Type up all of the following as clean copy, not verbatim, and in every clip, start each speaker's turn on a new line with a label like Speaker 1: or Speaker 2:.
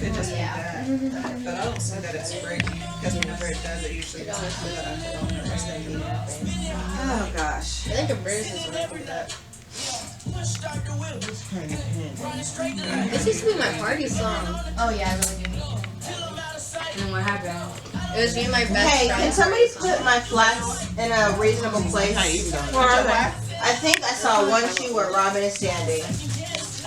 Speaker 1: could just be that. But I don't see that it's breaking because whenever it does, it usually does.
Speaker 2: Oh gosh.
Speaker 3: I think a bruise is right with that. This used to be my party song.
Speaker 4: Oh yeah, I really do need to. And then what happened?
Speaker 3: It was me and my best
Speaker 2: Hey,
Speaker 3: friend.
Speaker 2: can somebody put my flats in a reasonable place?
Speaker 5: Where are they?
Speaker 2: I think I saw one shoe where Robin is standing.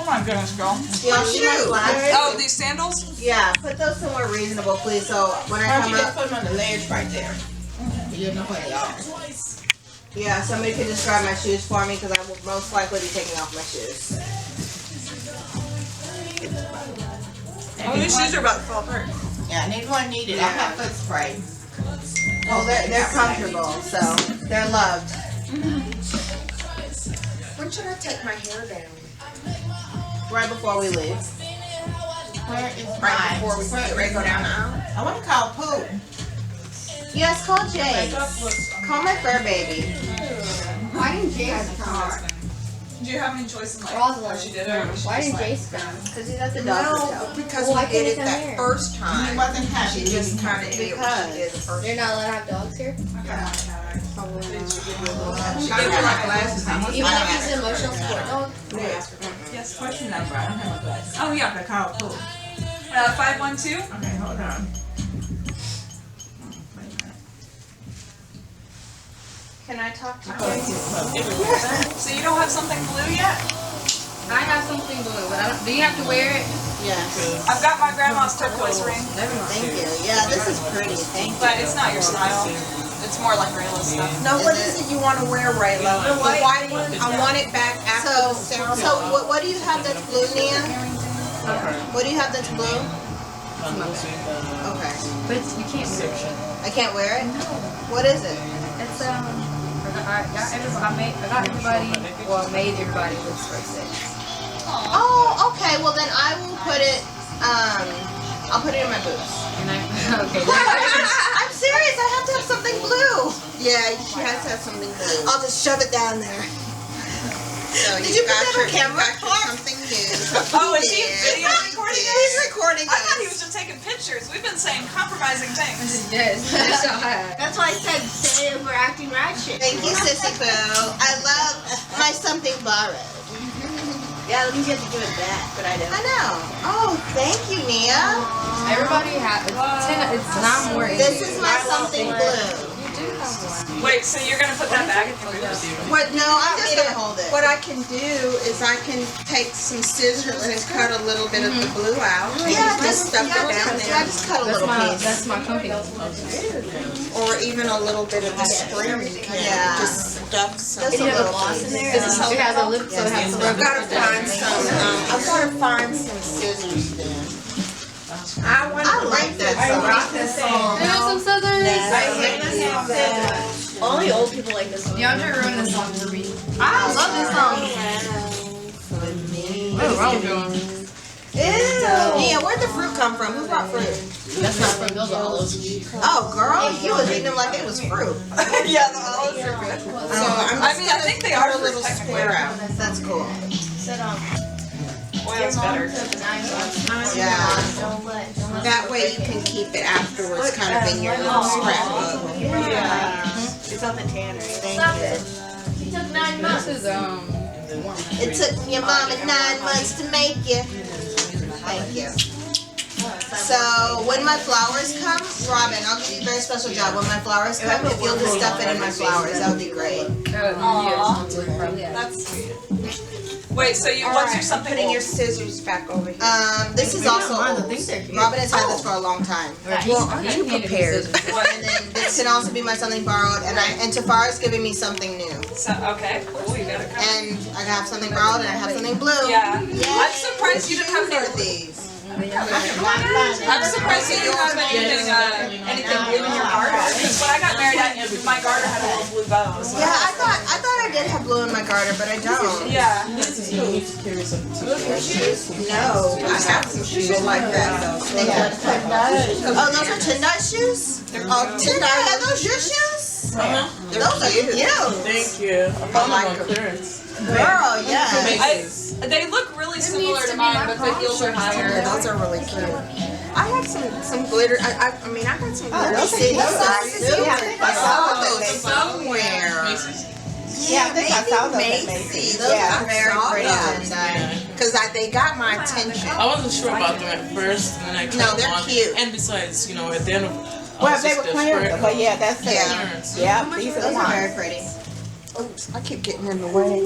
Speaker 5: Oh my goodness, girl.
Speaker 2: Y'all see my flats?
Speaker 5: Oh, these sandals?
Speaker 2: Yeah, put those somewhere reasonable, please. So when I
Speaker 1: Why don't
Speaker 2: come
Speaker 1: you just
Speaker 2: up,
Speaker 1: put them on the ledge right there?
Speaker 3: You know what they are.
Speaker 2: yeah, somebody could just grab my shoes for me because I will most likely be taking off my shoes.
Speaker 1: Oh, these shoes are about to fall apart.
Speaker 6: Yeah, anyone need it? I have foot spray.
Speaker 2: Oh, they're comfortable, so they're loved.
Speaker 6: When should I take my hair down?
Speaker 2: Right before we leave.
Speaker 6: Where is
Speaker 1: Right
Speaker 6: mine?
Speaker 1: before we get ready to go down the aisle.
Speaker 6: I want to call Pooh.
Speaker 2: Yes, call Jay. Call my fur baby.
Speaker 4: Why didn't Jace come?
Speaker 1: Do you have any choice in like
Speaker 3: Roslynn.
Speaker 1: what she did or was she
Speaker 3: Why
Speaker 1: just
Speaker 3: didn't
Speaker 1: like,
Speaker 3: Jace come?
Speaker 2: Because he's at the doctor's
Speaker 6: No,
Speaker 2: house.
Speaker 6: because
Speaker 3: Why
Speaker 6: we did
Speaker 3: couldn't
Speaker 6: it
Speaker 3: he
Speaker 6: that
Speaker 3: come here?
Speaker 6: first
Speaker 1: He
Speaker 6: time.
Speaker 1: wasn't happy.
Speaker 6: She just kind of did what
Speaker 2: Because.
Speaker 6: she did the first
Speaker 3: You're not allowed to have dogs here?
Speaker 1: She gave
Speaker 6: time.
Speaker 1: her like glasses.
Speaker 3: Even if he's an emotional support dog?
Speaker 5: Yes, question number. I don't have my glasses. Oh, yeah, okay, Kyle, cool. 512?
Speaker 6: Okay, hold on.
Speaker 2: Can I talk to
Speaker 5: So you don't have something blue yet?
Speaker 4: I have something blue, but I don't. Do you have to wear it?
Speaker 2: Yes.
Speaker 5: I've got my grandma's turquoise ring,
Speaker 2: Thank you. Yeah, this is pretty. Thank you.
Speaker 5: but it's not your style. It's more like Rayla's stuff.
Speaker 6: No, what is it you want to wear, Rayla? The white one? I want it back after
Speaker 2: So,
Speaker 6: the ceremony.
Speaker 2: so what do you have that's blue, Nia? What do you have that's blue? Okay.
Speaker 4: But you can't wear it.
Speaker 2: I can't wear it? What is it?
Speaker 4: It's I got everybody. I got everybody. Well, I made everybody look bracelets.
Speaker 2: Oh, okay. Well, then I will put it, I'll put it in my boots.
Speaker 4: And I okay.
Speaker 2: I'm serious. I have to have something blue.
Speaker 6: Yeah, she has to have something blue.
Speaker 2: I'll just shove it down there.
Speaker 6: So
Speaker 2: Did you put that on camera?
Speaker 6: something new.
Speaker 5: Oh, is he video recording us?
Speaker 2: He's recording
Speaker 5: I thought he
Speaker 2: us.
Speaker 5: was just taking pictures. We've been saying compromising things.
Speaker 4: Yes, that's all I have.
Speaker 3: That's why I said say it, we're acting ratchet.
Speaker 2: Thank you, Sissy Poo. I love my something borrowed.
Speaker 3: Yeah, that means you have to give it back, but I don't.
Speaker 2: I know. Oh, thank you, Nia.
Speaker 4: Everybody has. It's not more.
Speaker 2: This is my something blue.
Speaker 4: You do have one.
Speaker 5: Wait, so you're gonna put that back in your boots?
Speaker 2: What? No, I'm just gonna hold it.
Speaker 6: What I can do is I can take some scissors and cut a little bit of the blue out.
Speaker 2: Yeah,
Speaker 6: just stuff it down
Speaker 2: I
Speaker 6: there.
Speaker 2: just cut a
Speaker 4: That's
Speaker 2: little
Speaker 4: my.
Speaker 2: piece.
Speaker 4: That's my company.
Speaker 6: Or even a little bit of the string.
Speaker 2: Yeah.
Speaker 6: Just stuff some.
Speaker 2: Just a
Speaker 3: You have a
Speaker 2: little
Speaker 3: gloss
Speaker 2: piece.
Speaker 3: in there?
Speaker 4: It has a lip, so it has some.
Speaker 6: I've got to find some. I've got to find some scissors then. I
Speaker 2: like that song.
Speaker 4: There's some scissors.
Speaker 3: Only old people like this one.
Speaker 4: DeAndre ruined this song for me.
Speaker 3: I love this song.
Speaker 4: What's wrong with you?
Speaker 2: Ew. Nia, where'd the fruit come from? Who brought fruit?
Speaker 3: That's not from those olives.
Speaker 2: Oh, girl, you was eating them like it was fruit.
Speaker 5: Yeah, the olives are good.
Speaker 6: So I'm
Speaker 5: I mean, I think they are
Speaker 6: cut a little square out.
Speaker 2: That's cool.
Speaker 5: Oil's better.
Speaker 2: Yeah.
Speaker 6: That way you can keep it afterwards, kind of in your little scrapbook.
Speaker 3: It's on the tanner.
Speaker 2: Thank you.
Speaker 3: It took 9 months.
Speaker 4: This is
Speaker 2: It took your mama 9 months to make you. Thank you. So when my flowers come, Robin, I'll give you a very special job. When my flowers come, if you'll just stuff it in my flowers, that would be great.
Speaker 5: That's sweet. Wait, so you what's your something
Speaker 6: Putting
Speaker 5: old?
Speaker 6: your scissors back over here.
Speaker 2: This is also old. Robin has had this for a long time.
Speaker 6: Well, are you prepared?
Speaker 2: And then this can also be my something borrowed, and Tafara's giving me something new.
Speaker 5: So, okay, cool, you got it covered.
Speaker 2: And I have something borrowed, and I have something blue.
Speaker 5: Yeah. I'm surprised you didn't have any.
Speaker 2: these.
Speaker 5: I'm surprised you didn't have anything blue in your garter. Because when I got married, my garter had a little blue bow. So.
Speaker 2: Yeah, I thought I did have blue in my garter, but I don't.
Speaker 5: Yeah.
Speaker 2: No, I have some shoes like that. Oh, those are Tendai shoes? Oh, Tendai, are those your shoes? Those are cute.
Speaker 1: Thank you. I found them on clearance.
Speaker 2: Girl, yeah.
Speaker 5: They look really similar to mine, but the heels are higher.
Speaker 6: Those are really cute. I have some glitter. I mean, I got some glitter.
Speaker 2: those
Speaker 6: See,
Speaker 2: are
Speaker 6: those are
Speaker 2: cute.
Speaker 6: super.
Speaker 2: Yeah,
Speaker 6: I saw those
Speaker 2: Macy's.
Speaker 6: somewhere.
Speaker 2: Yeah, I think I saw those at Macy's. Those are very pretty.
Speaker 6: Because they got my attention.
Speaker 5: I wasn't sure about them at first, and then I tried
Speaker 6: No,
Speaker 5: them
Speaker 6: they're
Speaker 5: on.
Speaker 6: cute.
Speaker 5: And besides, you know, at the end of
Speaker 7: Well, they were clearance, but yeah, that's it.
Speaker 5: clearance.
Speaker 7: Yeah, these are the
Speaker 2: Those are very
Speaker 7: ones.
Speaker 2: pretty.
Speaker 6: Oops, I keep getting in the way.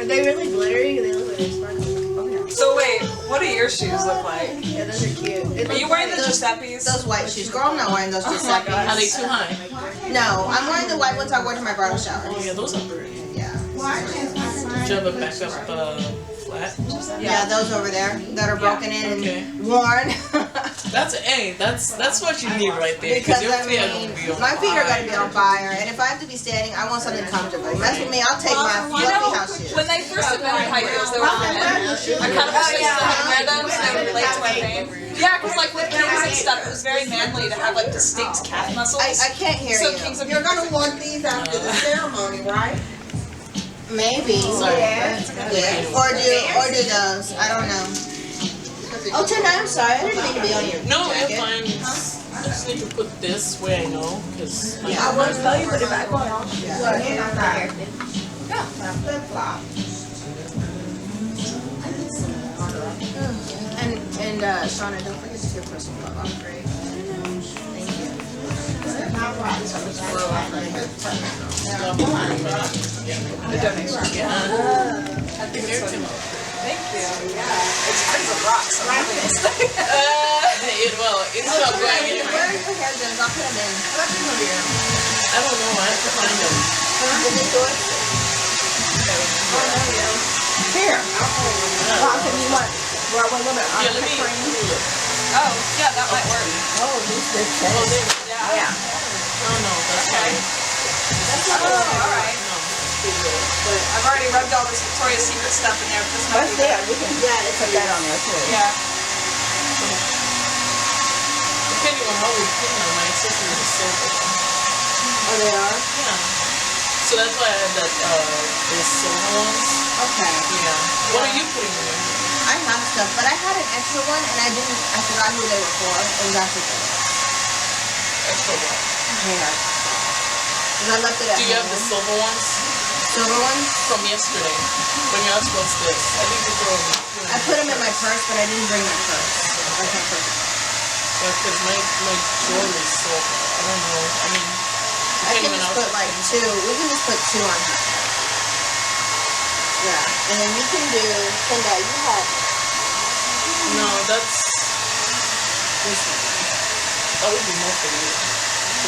Speaker 3: Are they really glittery? They look like they're sparkling. Okay.
Speaker 5: So wait, what do your shoes look like?
Speaker 3: Yeah, those are cute.
Speaker 5: Are you wearing the Giuseppe's?
Speaker 2: Those white shoes. Girl, I'm not wearing those Giuseppe's.
Speaker 5: Are they too high?
Speaker 2: No, I'm wearing the white ones I wore to my bridal shower.
Speaker 5: Oh yeah, those are pretty.
Speaker 2: Yeah.
Speaker 5: Do you have a backup flat?
Speaker 2: Yeah, those over there that are broken in
Speaker 5: Okay.
Speaker 2: and worn.
Speaker 5: That's what you need right there.
Speaker 2: Because
Speaker 5: your
Speaker 2: I
Speaker 5: feet are gonna
Speaker 2: mean,
Speaker 5: be on
Speaker 2: my feet are gonna be
Speaker 5: fire.
Speaker 2: on fire, and if I have to be standing, I want something comfortable. That's with me. I'll take my
Speaker 5: You
Speaker 2: fluffy
Speaker 5: know,
Speaker 2: house shoes.
Speaker 5: when they first invented high heels, they were for men. I kind of wish they still had wear them so they would relate to my pain. Yeah, because like with kings and stuff, it was very manly to have like distinct calf muscles.
Speaker 2: I can't hear
Speaker 5: So
Speaker 2: you.
Speaker 5: kings of
Speaker 6: You're gonna want these after the ceremony, right?
Speaker 2: Maybe.
Speaker 6: Yeah.
Speaker 2: Or do those. I don't know. Oh, tonight, I'm sorry. I didn't mean to be on your
Speaker 5: No,
Speaker 2: jacket.
Speaker 5: you're fine. I just need to put this where I know, because
Speaker 2: Yeah.
Speaker 6: I want to tell you, put it back on.
Speaker 2: And Shauna, don't forget to give her some love. Great. Thank you.
Speaker 5: the donation. I think it's funny. Thank you. Yeah. It's hard as a rock, so I'm really it's not going anywhere.
Speaker 2: Where are your hairdressers? I'll put them in.
Speaker 5: I don't know. I have to find them.
Speaker 2: Is it yours?
Speaker 7: Here. Mom, can you want? Well, wait a minute.
Speaker 5: Yeah, let me. Oh, yeah, that might work.
Speaker 7: Oh, this is
Speaker 5: Oh, there. Yeah. Oh no, that's fine. All right. But I've already rubbed all this Victoria's Secret stuff in there. But this might
Speaker 7: What's
Speaker 5: be
Speaker 7: there? We can put that on there too.
Speaker 5: Yeah. Depending on how we put them, my accessories are silver.
Speaker 2: Oh, they are?
Speaker 5: Yeah. So that's why I had that, those silver ones.
Speaker 2: Okay.
Speaker 5: Yeah. What are you putting in there?
Speaker 2: I have stuff, but I had an extra one and I forgot who they were for. It was actually for
Speaker 5: Extra what?
Speaker 2: hair. Because I left it at
Speaker 5: Do you have
Speaker 2: home.
Speaker 5: the silver ones?
Speaker 2: Silver ones?
Speaker 5: From yesterday. When you asked what's this? I think you throw them.
Speaker 2: I put them in my purse, but I didn't bring my purse. Like my purse.
Speaker 5: Because my jewelry is silver. I don't know. I mean,
Speaker 2: I can just put like two. We can just put two on her. Yeah. And then we can do, Kinda, you have
Speaker 5: no, that's,
Speaker 2: this one.
Speaker 5: that would be more for you.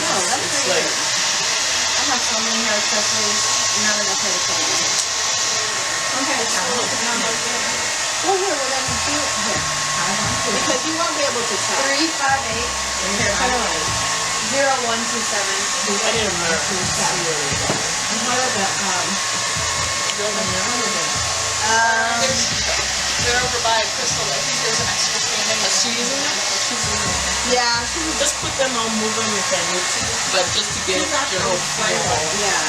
Speaker 2: No, that's
Speaker 5: It's
Speaker 2: pretty
Speaker 5: like,
Speaker 2: good. I have so many hair accessories. Not enough hair to put in. Okay, well, here, we're gonna do it here. Because you won't be able to tell.
Speaker 3: 358
Speaker 2: Here, I don't know.
Speaker 3: 0127.
Speaker 5: I need a mirror. See where they are.
Speaker 2: What are the,
Speaker 5: You have a mirror? They're over by Crystal. I think there's an extra standing. Is she using them? She's using them.
Speaker 2: yeah, she was,
Speaker 5: Just put them on, move them if I need to. But just to get general feel.
Speaker 2: yeah.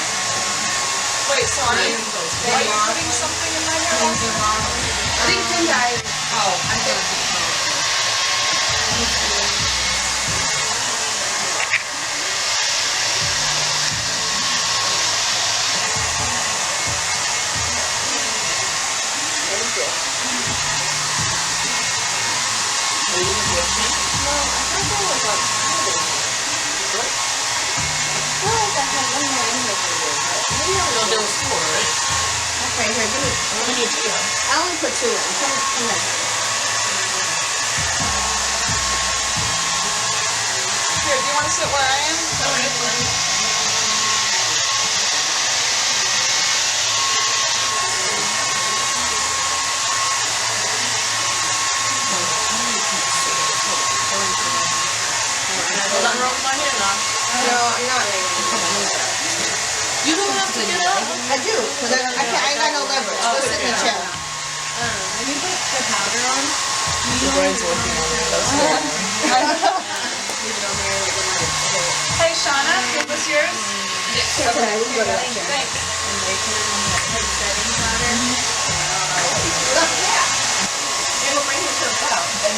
Speaker 5: Wait, so are you putting something in my hair?
Speaker 3: I think Kinda is.
Speaker 5: Oh, I think. No, there was four, right?
Speaker 2: Okay, here, give me.
Speaker 5: How many do you have?
Speaker 2: I only put two in. Come next.
Speaker 5: Here, do you want to sit where I am? Is that right? Well, I'm rubbing my hair now.
Speaker 2: No, I'm not.
Speaker 5: You don't have to get up.
Speaker 2: I do, because I got no leverage. Go sit in the chair.
Speaker 3: When you put the powder on,
Speaker 5: The brain's working on it. That's good.
Speaker 3: leave it on there like a
Speaker 5: Hey, Shauna, is this yours? Yes. Thanks.
Speaker 3: and they put it on that type setting powder.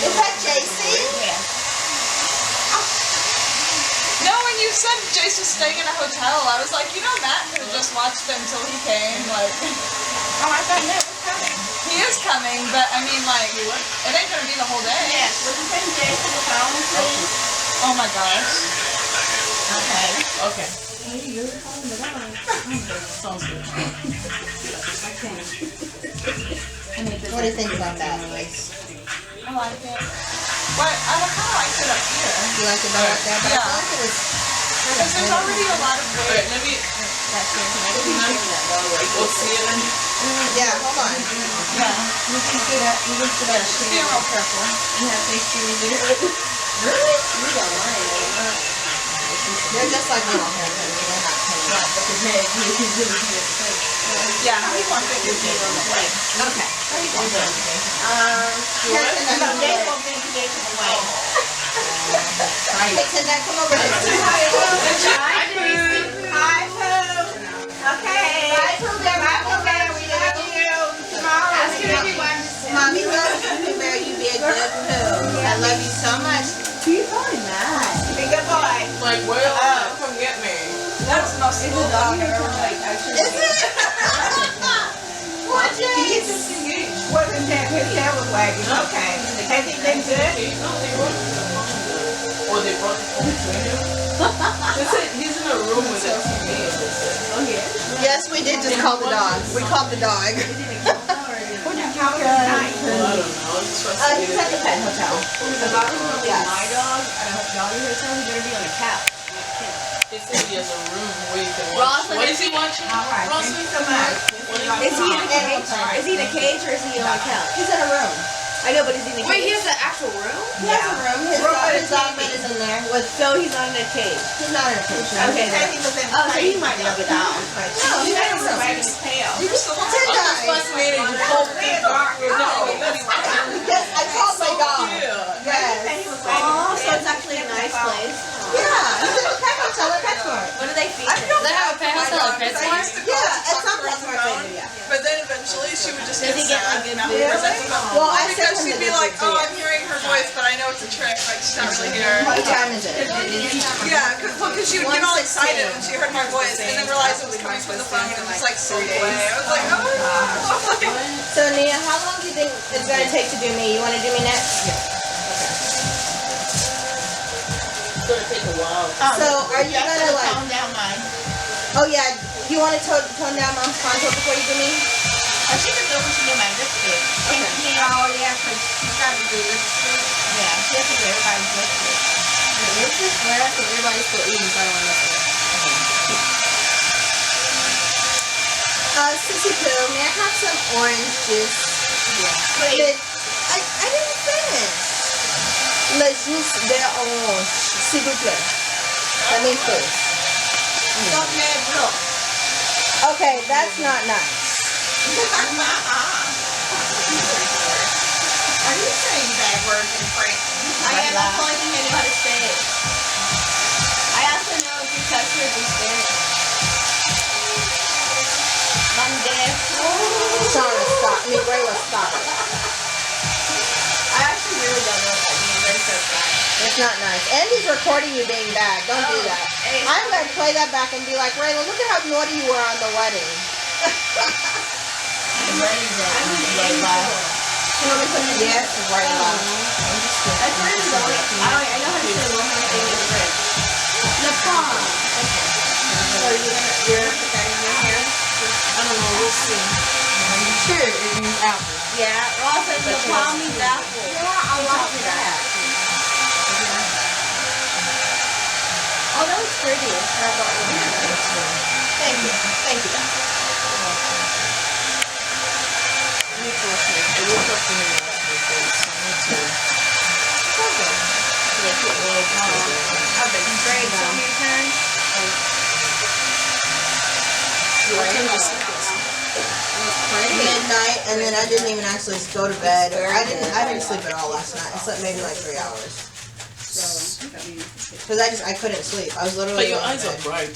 Speaker 2: Is that JC?
Speaker 3: Yeah.
Speaker 5: said Jace was staying in a hotel, I was like, you know, Matt could have just watched it until he came. Like,
Speaker 7: Oh, I thought Matt was coming.
Speaker 5: he is coming, but I mean, like, it ain't gonna be the whole day.
Speaker 7: Yes, would you send Jason the phone, please?
Speaker 5: Oh my gosh.
Speaker 7: Okay.
Speaker 6: Okay. Sounds good.
Speaker 2: What do you think about that place?
Speaker 5: I like it. But I kind of liked it up here.
Speaker 2: You like it better out there? But I feel like it was
Speaker 5: Because there's already a lot of weight.
Speaker 6: Let me. We'll see it then.
Speaker 2: Yeah, hold on.
Speaker 5: Yeah. Just being real careful.
Speaker 2: They're just like little haircuts. They're not tiny.
Speaker 5: Yeah. He wants it to be on the plate.
Speaker 2: Okay.
Speaker 7: Jason will be Jason away.
Speaker 2: Hey, Tendai, come over here.
Speaker 7: Hi, Pooh. Okay. Bye, Pooh Bear. Bye, Pooh Bear. We love you. Tomorrow.
Speaker 3: Ask everyone.
Speaker 2: Mommy loves you, Bear. You be a good poo. I love you so much.
Speaker 7: Be a good boy.
Speaker 6: Like, well, come get me.
Speaker 5: That's the most cool dog I've ever met.
Speaker 2: Is it? What, Jace?
Speaker 7: Wasn't that his tail was wagging? Okay. Has he been good?
Speaker 6: Or they brought the phone to him. They said he's in a room with a TV. Oh, yeah.
Speaker 2: Yes, we did just call the dog. We called the dog.
Speaker 7: How was his night?
Speaker 6: Well, I don't know. I'm just trying to
Speaker 2: He's
Speaker 6: get
Speaker 2: at the pet hotel.
Speaker 3: If I was gonna leave my dog at a doggy hotel, he's gonna be on a couch.
Speaker 6: They said he has a room where you can watch.
Speaker 3: Roslyn,
Speaker 6: What is he watching?
Speaker 7: All right. Thank you so much.
Speaker 3: Is he in a cage? Is he in a cage or is he on a couch?
Speaker 2: He's in a room.
Speaker 3: I know, but is he in a
Speaker 4: Wait, he
Speaker 3: cage?
Speaker 4: has an actual room?
Speaker 2: He has a room. His dog bed is in there.
Speaker 3: So he's not in a cage.
Speaker 2: He's not in a cage.
Speaker 3: Okay,
Speaker 7: He said he was in
Speaker 3: Oh, so he
Speaker 7: place
Speaker 3: might
Speaker 7: the
Speaker 3: not
Speaker 7: other
Speaker 3: be
Speaker 7: day.
Speaker 3: down.
Speaker 2: No,
Speaker 7: He
Speaker 2: he's
Speaker 7: said
Speaker 2: in
Speaker 7: he
Speaker 2: a
Speaker 7: was
Speaker 2: room.
Speaker 7: wagging his tail.
Speaker 5: You were still on
Speaker 2: Tendai.
Speaker 6: Fascinating. You told me.
Speaker 2: Yes, I called my dog.
Speaker 7: He
Speaker 2: Yes.
Speaker 7: said he was wagging
Speaker 3: Oh,
Speaker 7: his
Speaker 3: so
Speaker 7: tail.
Speaker 3: it's actually a nice place.
Speaker 2: Yeah, he's in a pet hotel at PetSmart.
Speaker 3: What do they feed
Speaker 5: I
Speaker 3: him?
Speaker 5: feel
Speaker 4: They have a
Speaker 5: bad
Speaker 4: pet
Speaker 5: for my
Speaker 4: hotel
Speaker 5: dog,
Speaker 4: at
Speaker 5: 'cause I
Speaker 4: PetSmart?
Speaker 5: used to call
Speaker 2: Yeah,
Speaker 5: to
Speaker 2: at
Speaker 5: talk
Speaker 2: some
Speaker 5: to her on the
Speaker 2: PetSmart they
Speaker 5: phone,
Speaker 2: do, yeah.
Speaker 5: but then eventually she would just
Speaker 3: Does
Speaker 5: get
Speaker 3: he get
Speaker 5: sad.
Speaker 3: like good
Speaker 5: and
Speaker 3: food?
Speaker 5: present to them.
Speaker 2: Well, I
Speaker 5: Because
Speaker 2: sent him
Speaker 5: she'd
Speaker 2: the
Speaker 5: be like,
Speaker 2: visit,
Speaker 5: oh,
Speaker 2: yeah.
Speaker 5: I'm hearing her voice, but I know it's a trick. Like, she's not really here.
Speaker 2: What time is it?
Speaker 5: Yeah, because she would get all excited when she heard my voice and then realize it was coming from the phone and just like slowed away. I was like, oh no.
Speaker 2: So Nia, how long do you think it's gonna take to do me? You wanna do me next?
Speaker 6: It's gonna take a while.
Speaker 2: So are you gonna like?
Speaker 7: Calm down, mine.
Speaker 2: Oh yeah. You wanna tone down mom's contour before you do me?
Speaker 7: She can do when she do my lipstick. Oh, yeah, because she's got to do lipstick. Yeah, she has to do everybody's lipstick.
Speaker 4: Let's just rest and everybody's still eating, so I don't want to
Speaker 2: Sissy Pooh, may I have some orange juice?
Speaker 3: Wait.
Speaker 2: I didn't finish. Le jus d'orange, s'il vous plaît. Let me finish. Okay, that's not nice.
Speaker 7: Are you saying bad words in French?
Speaker 3: I am not the only thing I know how to say it. I also know if you touch her, be scared. Monday.
Speaker 2: Shauna, stop. I mean, Rayla, stop it.
Speaker 3: I actually really don't know if that means. I'm so sorry.
Speaker 2: It's not nice. Andy's recording you being bad. Don't do that.
Speaker 3: Hey,
Speaker 2: I'm going to play that back and be like, Rayla, look at how naughty you were on the wedding. Yes, Rayla.
Speaker 3: That's where it's going. I know how to say one more thing in French. Le pom.
Speaker 2: So you're gonna put that in your hair?
Speaker 6: I don't know. We'll see. Sure, it means apple.
Speaker 3: Yeah, Ross says le pom means apple.
Speaker 2: Yeah, I like that.
Speaker 3: Oh, that was pretty. I bought one.
Speaker 2: Thank you. Thank you, Doc.
Speaker 6: I woke up in the hospital, so I need to. I put oil
Speaker 3: I've been great. So many times.
Speaker 2: Midnight, and then I didn't even actually go to bed. I didn't sleep at all last night. I slept maybe like 3 hours. So Because I couldn't sleep. I was literally.
Speaker 6: But your
Speaker 2: going
Speaker 6: eyes
Speaker 2: to
Speaker 6: are
Speaker 2: bed.
Speaker 6: bright.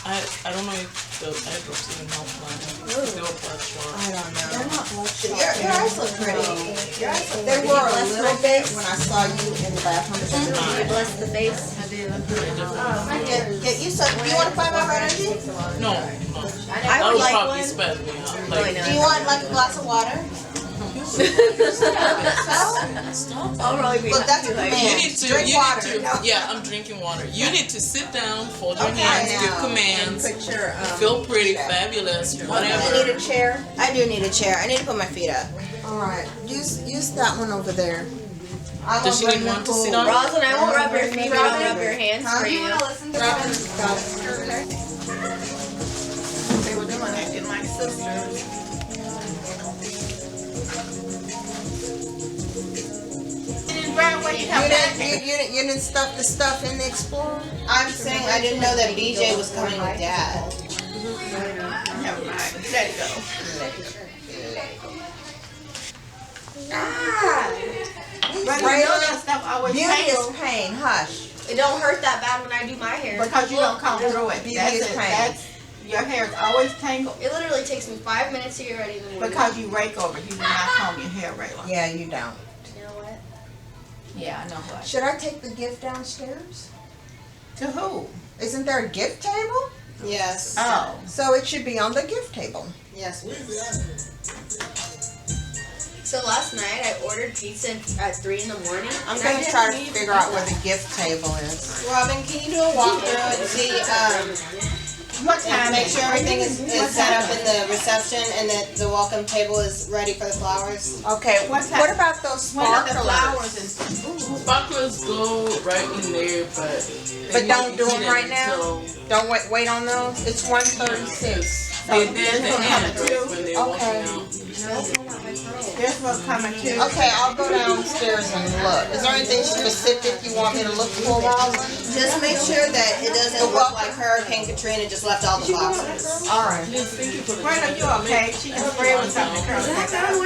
Speaker 6: I don't know if the eye drops even help mine. They were bloodshot.
Speaker 2: I don't know.
Speaker 3: They're not bloodshot.
Speaker 2: Your eyes look pretty. Your eyes look they were a little bit when I saw you in the bathroom.
Speaker 3: You bless the face.
Speaker 2: Get you some. Do you want to find my energy?
Speaker 6: No.
Speaker 3: I
Speaker 6: That
Speaker 3: would
Speaker 6: would
Speaker 3: like
Speaker 6: probably
Speaker 3: one.
Speaker 6: spaz me out.
Speaker 3: Really
Speaker 6: Like,
Speaker 3: nice.
Speaker 2: Do you want like a glass of water?
Speaker 3: I'll probably be
Speaker 2: Look, that's a
Speaker 3: happy, like,
Speaker 2: command.
Speaker 6: you need to.
Speaker 2: Drink
Speaker 6: you
Speaker 2: water.
Speaker 6: need to. Yeah, I'm drinking water. You need to sit down, fold your
Speaker 2: Okay,
Speaker 6: hands,
Speaker 2: now.
Speaker 6: give commands,
Speaker 7: Put your,
Speaker 6: feel pretty, fabulous,
Speaker 2: I need
Speaker 6: whatever.
Speaker 2: a chair. I do need a chair. I need to put my feet up. All right. Use that one over there.
Speaker 6: Does she need one to sit on?
Speaker 3: Rosalind, I won't rub your feet, but I'll rub your hands
Speaker 2: Huh?
Speaker 3: for you.
Speaker 7: they were doing acting like sisters.
Speaker 2: You didn't stuff the stuff in the Explorer? I'm saying I didn't know that BJ was coming with Dad.
Speaker 7: Never mind. Let it go. But you know that stuff always
Speaker 2: Beauty is
Speaker 7: tangles
Speaker 2: pain. Hush.
Speaker 3: It don't hurt that bad when I do my hair.
Speaker 7: because you don't comb through it.
Speaker 2: Beauty
Speaker 7: That's
Speaker 2: is
Speaker 7: it.
Speaker 2: pain.
Speaker 7: That's your hair is always tangled
Speaker 3: It literally takes me 5 minutes to get ready in the morning.
Speaker 7: because you rake over. You do not comb your hair regular.
Speaker 2: Yeah, you don't.
Speaker 3: You know what?
Speaker 7: Yeah, I know what.
Speaker 2: Should I take the gift downstairs?
Speaker 7: To who?
Speaker 2: Isn't there a gift table? Yes.
Speaker 7: Oh.
Speaker 2: So it should be on the gift table.
Speaker 1: Yes.
Speaker 3: So last night I ordered pizza at 3 in the morning.
Speaker 2: I'm
Speaker 3: and
Speaker 2: gonna
Speaker 3: I didn't
Speaker 2: try to
Speaker 3: need
Speaker 2: figure out
Speaker 3: pizza.
Speaker 2: where the gift table is. Robin, can you do a walkthrough and see,
Speaker 7: What time?
Speaker 2: make
Speaker 7: is
Speaker 2: sure
Speaker 7: it?
Speaker 2: everything is set up in the reception and that the welcome table is ready for the flowers? Okay,
Speaker 7: What time?
Speaker 2: what about those
Speaker 7: When are the
Speaker 2: sparklers?
Speaker 7: flowers and
Speaker 6: Sparklers go right in there, but.
Speaker 2: But don't do them
Speaker 6: it
Speaker 2: right now?
Speaker 6: until
Speaker 2: Don't wait on those? It's 1:36.
Speaker 6: They're there at the end
Speaker 7: too?
Speaker 6: when they're
Speaker 2: Okay.
Speaker 6: walking out.
Speaker 7: this was coming too?
Speaker 2: Okay, I'll go downstairs and look. Is there anything specific you want me to look for, Robin? Just make sure that it doesn't look like Hurricane Katrina just left all the boxes. All right.
Speaker 6: Please, thank you for the
Speaker 7: Wait, are you okay? She can spray with something to curl back up. So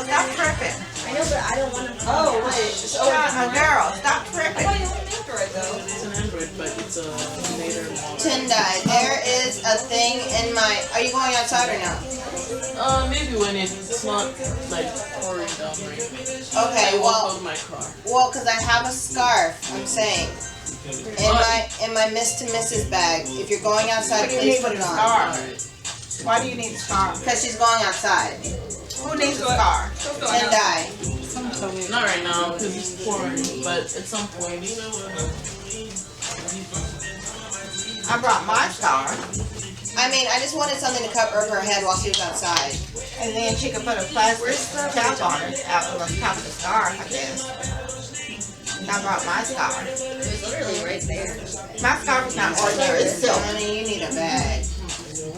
Speaker 7: stop tripping.
Speaker 3: I know, but I don't want to.
Speaker 2: Oh, wait.
Speaker 7: Girl, stop tripping.
Speaker 6: It's an Android, but it's a later model.
Speaker 2: Tendai, there is a thing in my. Are you going outside or no?
Speaker 6: Maybe when it's not like pouring down rain.
Speaker 2: Okay,
Speaker 6: I walk
Speaker 2: well,
Speaker 6: out my car.
Speaker 2: cause I have a scarf. I'm saying in my Miss to Mrs. bag. If you're going outside,
Speaker 7: What do you
Speaker 2: please
Speaker 7: need
Speaker 2: put
Speaker 7: with
Speaker 2: it
Speaker 7: a
Speaker 2: on.
Speaker 7: scarf? Why do you need a scarf?
Speaker 2: Cause she's going outside.
Speaker 7: Who needs a scarf?
Speaker 2: Tendai.
Speaker 6: Not right now because it's pouring, but at some point.
Speaker 7: I brought my scarf,
Speaker 2: I mean, I just wanted something to cover up her head while she was outside.
Speaker 7: and then she could put a plastic top on it, out on top of the scarf, I guess. I brought my scarf.
Speaker 3: It was literally right there.
Speaker 7: My scarf is not ordinary, it's silk.
Speaker 2: Honey, you need a bag.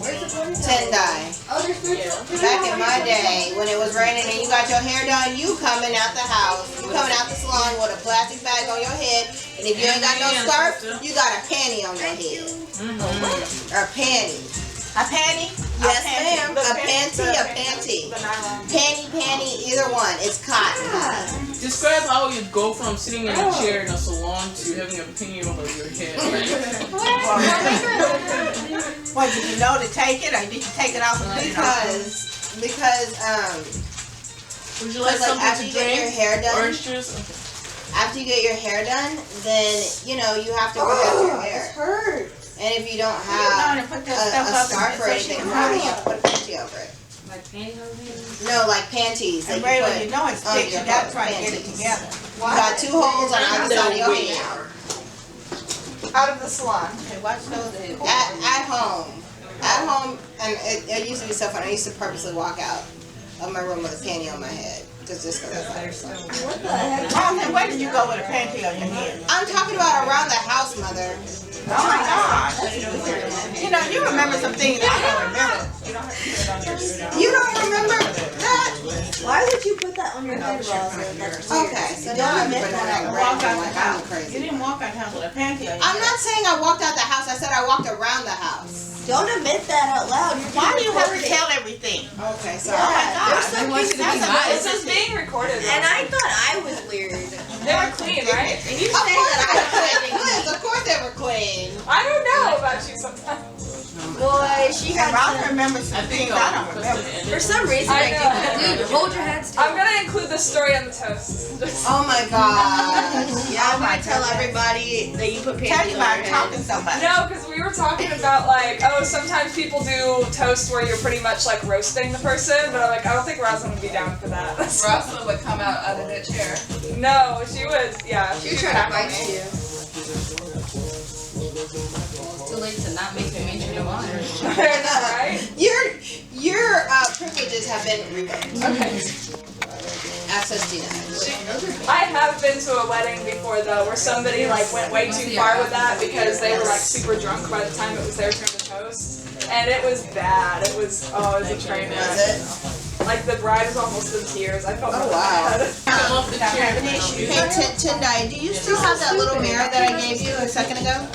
Speaker 3: Where's the phone?
Speaker 2: Tendai.
Speaker 3: Oh, there's food.
Speaker 2: Back in my day, when it was raining and you got your hair done, you coming out the house, you coming out the salon with a plastic bag on your head, and if you ain't got no scarf, you got a panty on your head. Or a panty.
Speaker 7: A panty?
Speaker 2: Yes, ma'am. A panty. Panty, either one. It's cotton.
Speaker 6: Describe how you go from sitting in a chair in a salon to having a penny over your head.
Speaker 7: What, did you know to take it, or did you take it off and leave it on?
Speaker 2: Because
Speaker 6: Would you like
Speaker 2: Like,
Speaker 6: something
Speaker 2: after
Speaker 6: to
Speaker 2: you get
Speaker 6: drink?
Speaker 2: your hair done?
Speaker 6: Orange juice? Okay.
Speaker 2: after you get your hair done, then, you know, you have to protect your hair.
Speaker 3: hurts.
Speaker 2: And if you don't
Speaker 7: You know
Speaker 2: have
Speaker 7: to put that
Speaker 2: a
Speaker 7: stuff up
Speaker 2: scarf or
Speaker 7: so she
Speaker 2: anything
Speaker 7: can
Speaker 2: around it,
Speaker 7: hide
Speaker 2: you
Speaker 7: it.
Speaker 2: have to put a panty over it.
Speaker 4: Like pantyhose?
Speaker 2: No, like panties.
Speaker 7: And
Speaker 2: Like
Speaker 7: Rayla, you know it's
Speaker 2: under
Speaker 7: thick, you
Speaker 2: your
Speaker 7: gotta
Speaker 2: hair,
Speaker 7: try to get it
Speaker 2: panties.
Speaker 7: together.
Speaker 2: You got 2 holes on either side of your head.
Speaker 7: Out of the salon. Okay, watch those.
Speaker 2: At home. At home, and it used to be so fun. I used to purposely walk out of my room with a panty on my head. Just because I was like,
Speaker 3: What the heck?
Speaker 7: Oh, and where did you go with a panty on your head?
Speaker 2: I'm talking about around the house, Mother.
Speaker 7: Oh my God. You know, you remember some things I don't remember.
Speaker 2: You don't remember? No, that?
Speaker 3: Why would you put that on your head, Roslynn? That's weird.
Speaker 2: Okay, so don't admit that out
Speaker 7: Walk out
Speaker 2: loud
Speaker 7: the
Speaker 2: like I'm
Speaker 7: house. You
Speaker 2: crazy.
Speaker 7: didn't walk out the house with a panty on your
Speaker 2: I'm
Speaker 7: head.
Speaker 2: not saying I walked out the house. I said I walked around the house.
Speaker 3: Don't admit that out loud. You're
Speaker 7: Why do you have to
Speaker 3: recorded.
Speaker 7: tell everything?
Speaker 2: Okay,
Speaker 3: Yeah,
Speaker 2: sorry.
Speaker 3: there's some
Speaker 4: They want you to be nice.
Speaker 5: This is being recorded.
Speaker 3: And I thought I was weird.
Speaker 5: They were clean, right?
Speaker 3: And you
Speaker 2: Of
Speaker 3: say
Speaker 2: course
Speaker 3: that
Speaker 2: they were clean. Liz, of course they were clean.
Speaker 5: I don't know about you sometimes.
Speaker 3: boy, she
Speaker 7: And
Speaker 3: had
Speaker 7: Ross
Speaker 3: some,
Speaker 7: remembers some things I don't remember.
Speaker 3: for some reason
Speaker 5: I
Speaker 3: I
Speaker 5: know.
Speaker 3: do.
Speaker 4: Dude, hold your heads
Speaker 5: I'm
Speaker 4: still.
Speaker 5: gonna include this story on the toast.
Speaker 2: Oh my god.
Speaker 3: Yeah, I'm gonna tell everybody that you put
Speaker 7: Tell
Speaker 3: panties
Speaker 7: you
Speaker 3: on
Speaker 7: about
Speaker 3: your head.
Speaker 7: talking so much.
Speaker 5: No, because we were talking about like, oh, sometimes people do toast where you're pretty much like roasting the person, but I'm like, I don't think Roslyn would be down for that.
Speaker 1: Roslyn would come out of that chair.
Speaker 5: No, she would, yeah.
Speaker 3: She was trying to bite you.
Speaker 4: It's too late to not make me mention your honor.
Speaker 5: Right?
Speaker 2: Your privileges have been revoked.
Speaker 5: Okay.
Speaker 2: Access denied.
Speaker 5: I have been to a wedding before though, where somebody like went way too far with that because they were like super drunk by the time it was their turn to toast, and it was bad. It was it was a train wreck.
Speaker 2: Was it?
Speaker 5: Like the bride was almost in tears. I felt
Speaker 2: Oh,
Speaker 5: really
Speaker 2: wow.
Speaker 5: bad.
Speaker 7: Come off the chair.
Speaker 2: Hey, Tendai, do you still have that little mirror that I gave you a second ago?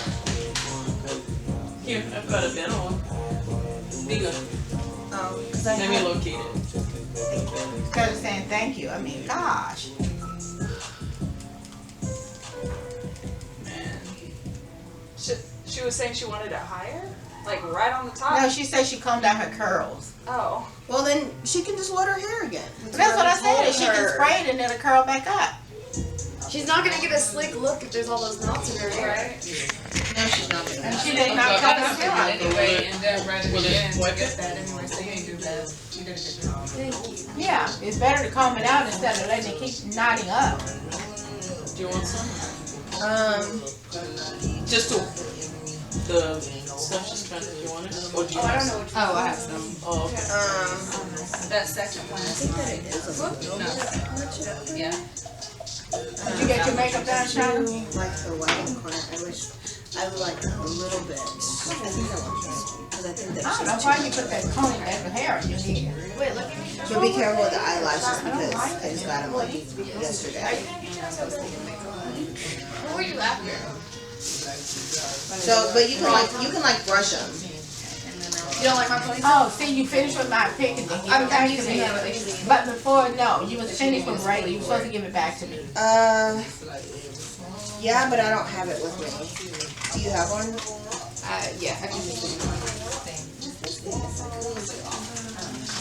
Speaker 6: Here, I've got a better one. Bigger.
Speaker 2: Oh, because I
Speaker 6: Let me
Speaker 2: have.
Speaker 6: locate it.
Speaker 7: Instead of saying thank you, I mean, gosh.
Speaker 5: She was saying she wanted it higher, like right on the top.
Speaker 7: No, she said she combed out her curls.
Speaker 5: Oh.
Speaker 2: Well, then she can just let her hair again.
Speaker 7: That's what I said. She can spray it and it'll curl back up.
Speaker 3: She's not gonna get a slick look if there's all those knots in her hair.
Speaker 5: Right.
Speaker 2: No, she's not gonna.
Speaker 7: And she did not cut her hair out.
Speaker 1: Anyway, and then right
Speaker 6: Will it
Speaker 1: again,
Speaker 6: wipe
Speaker 1: get that anyway, so you ain't do that. You did a good job.
Speaker 3: Thank you.
Speaker 7: Yeah, it's better to comb it out instead of letting it keep knotting up.
Speaker 6: Do you want some? Just the stuff she's trying to, you want it? Or do you
Speaker 3: Oh, I
Speaker 6: have
Speaker 3: don't know
Speaker 6: some?
Speaker 3: what
Speaker 4: Oh, I have some.
Speaker 6: Oh, okay.
Speaker 1: That second one. No. Yeah.
Speaker 7: Did you get your makeup done, Shauna?
Speaker 2: Like the white corner. I wish I would like a little bit. I think I want this one because I think
Speaker 7: I
Speaker 2: that
Speaker 7: don't know why you put that comb that hair in your hair. Wait, look at me.
Speaker 2: But be careful with the eyelashes because I just got them like yesterday.
Speaker 3: Who were you after?
Speaker 2: So, but you can like brush them.
Speaker 3: You don't like my ponytail?
Speaker 7: Oh, see, you finished with my pick and then give it back to me. But before, no, you was finished with Rayla. You were supposed to give it back to me.
Speaker 2: Yeah, but I don't have it with me. Do you have one?
Speaker 4: Yeah, I can just do it.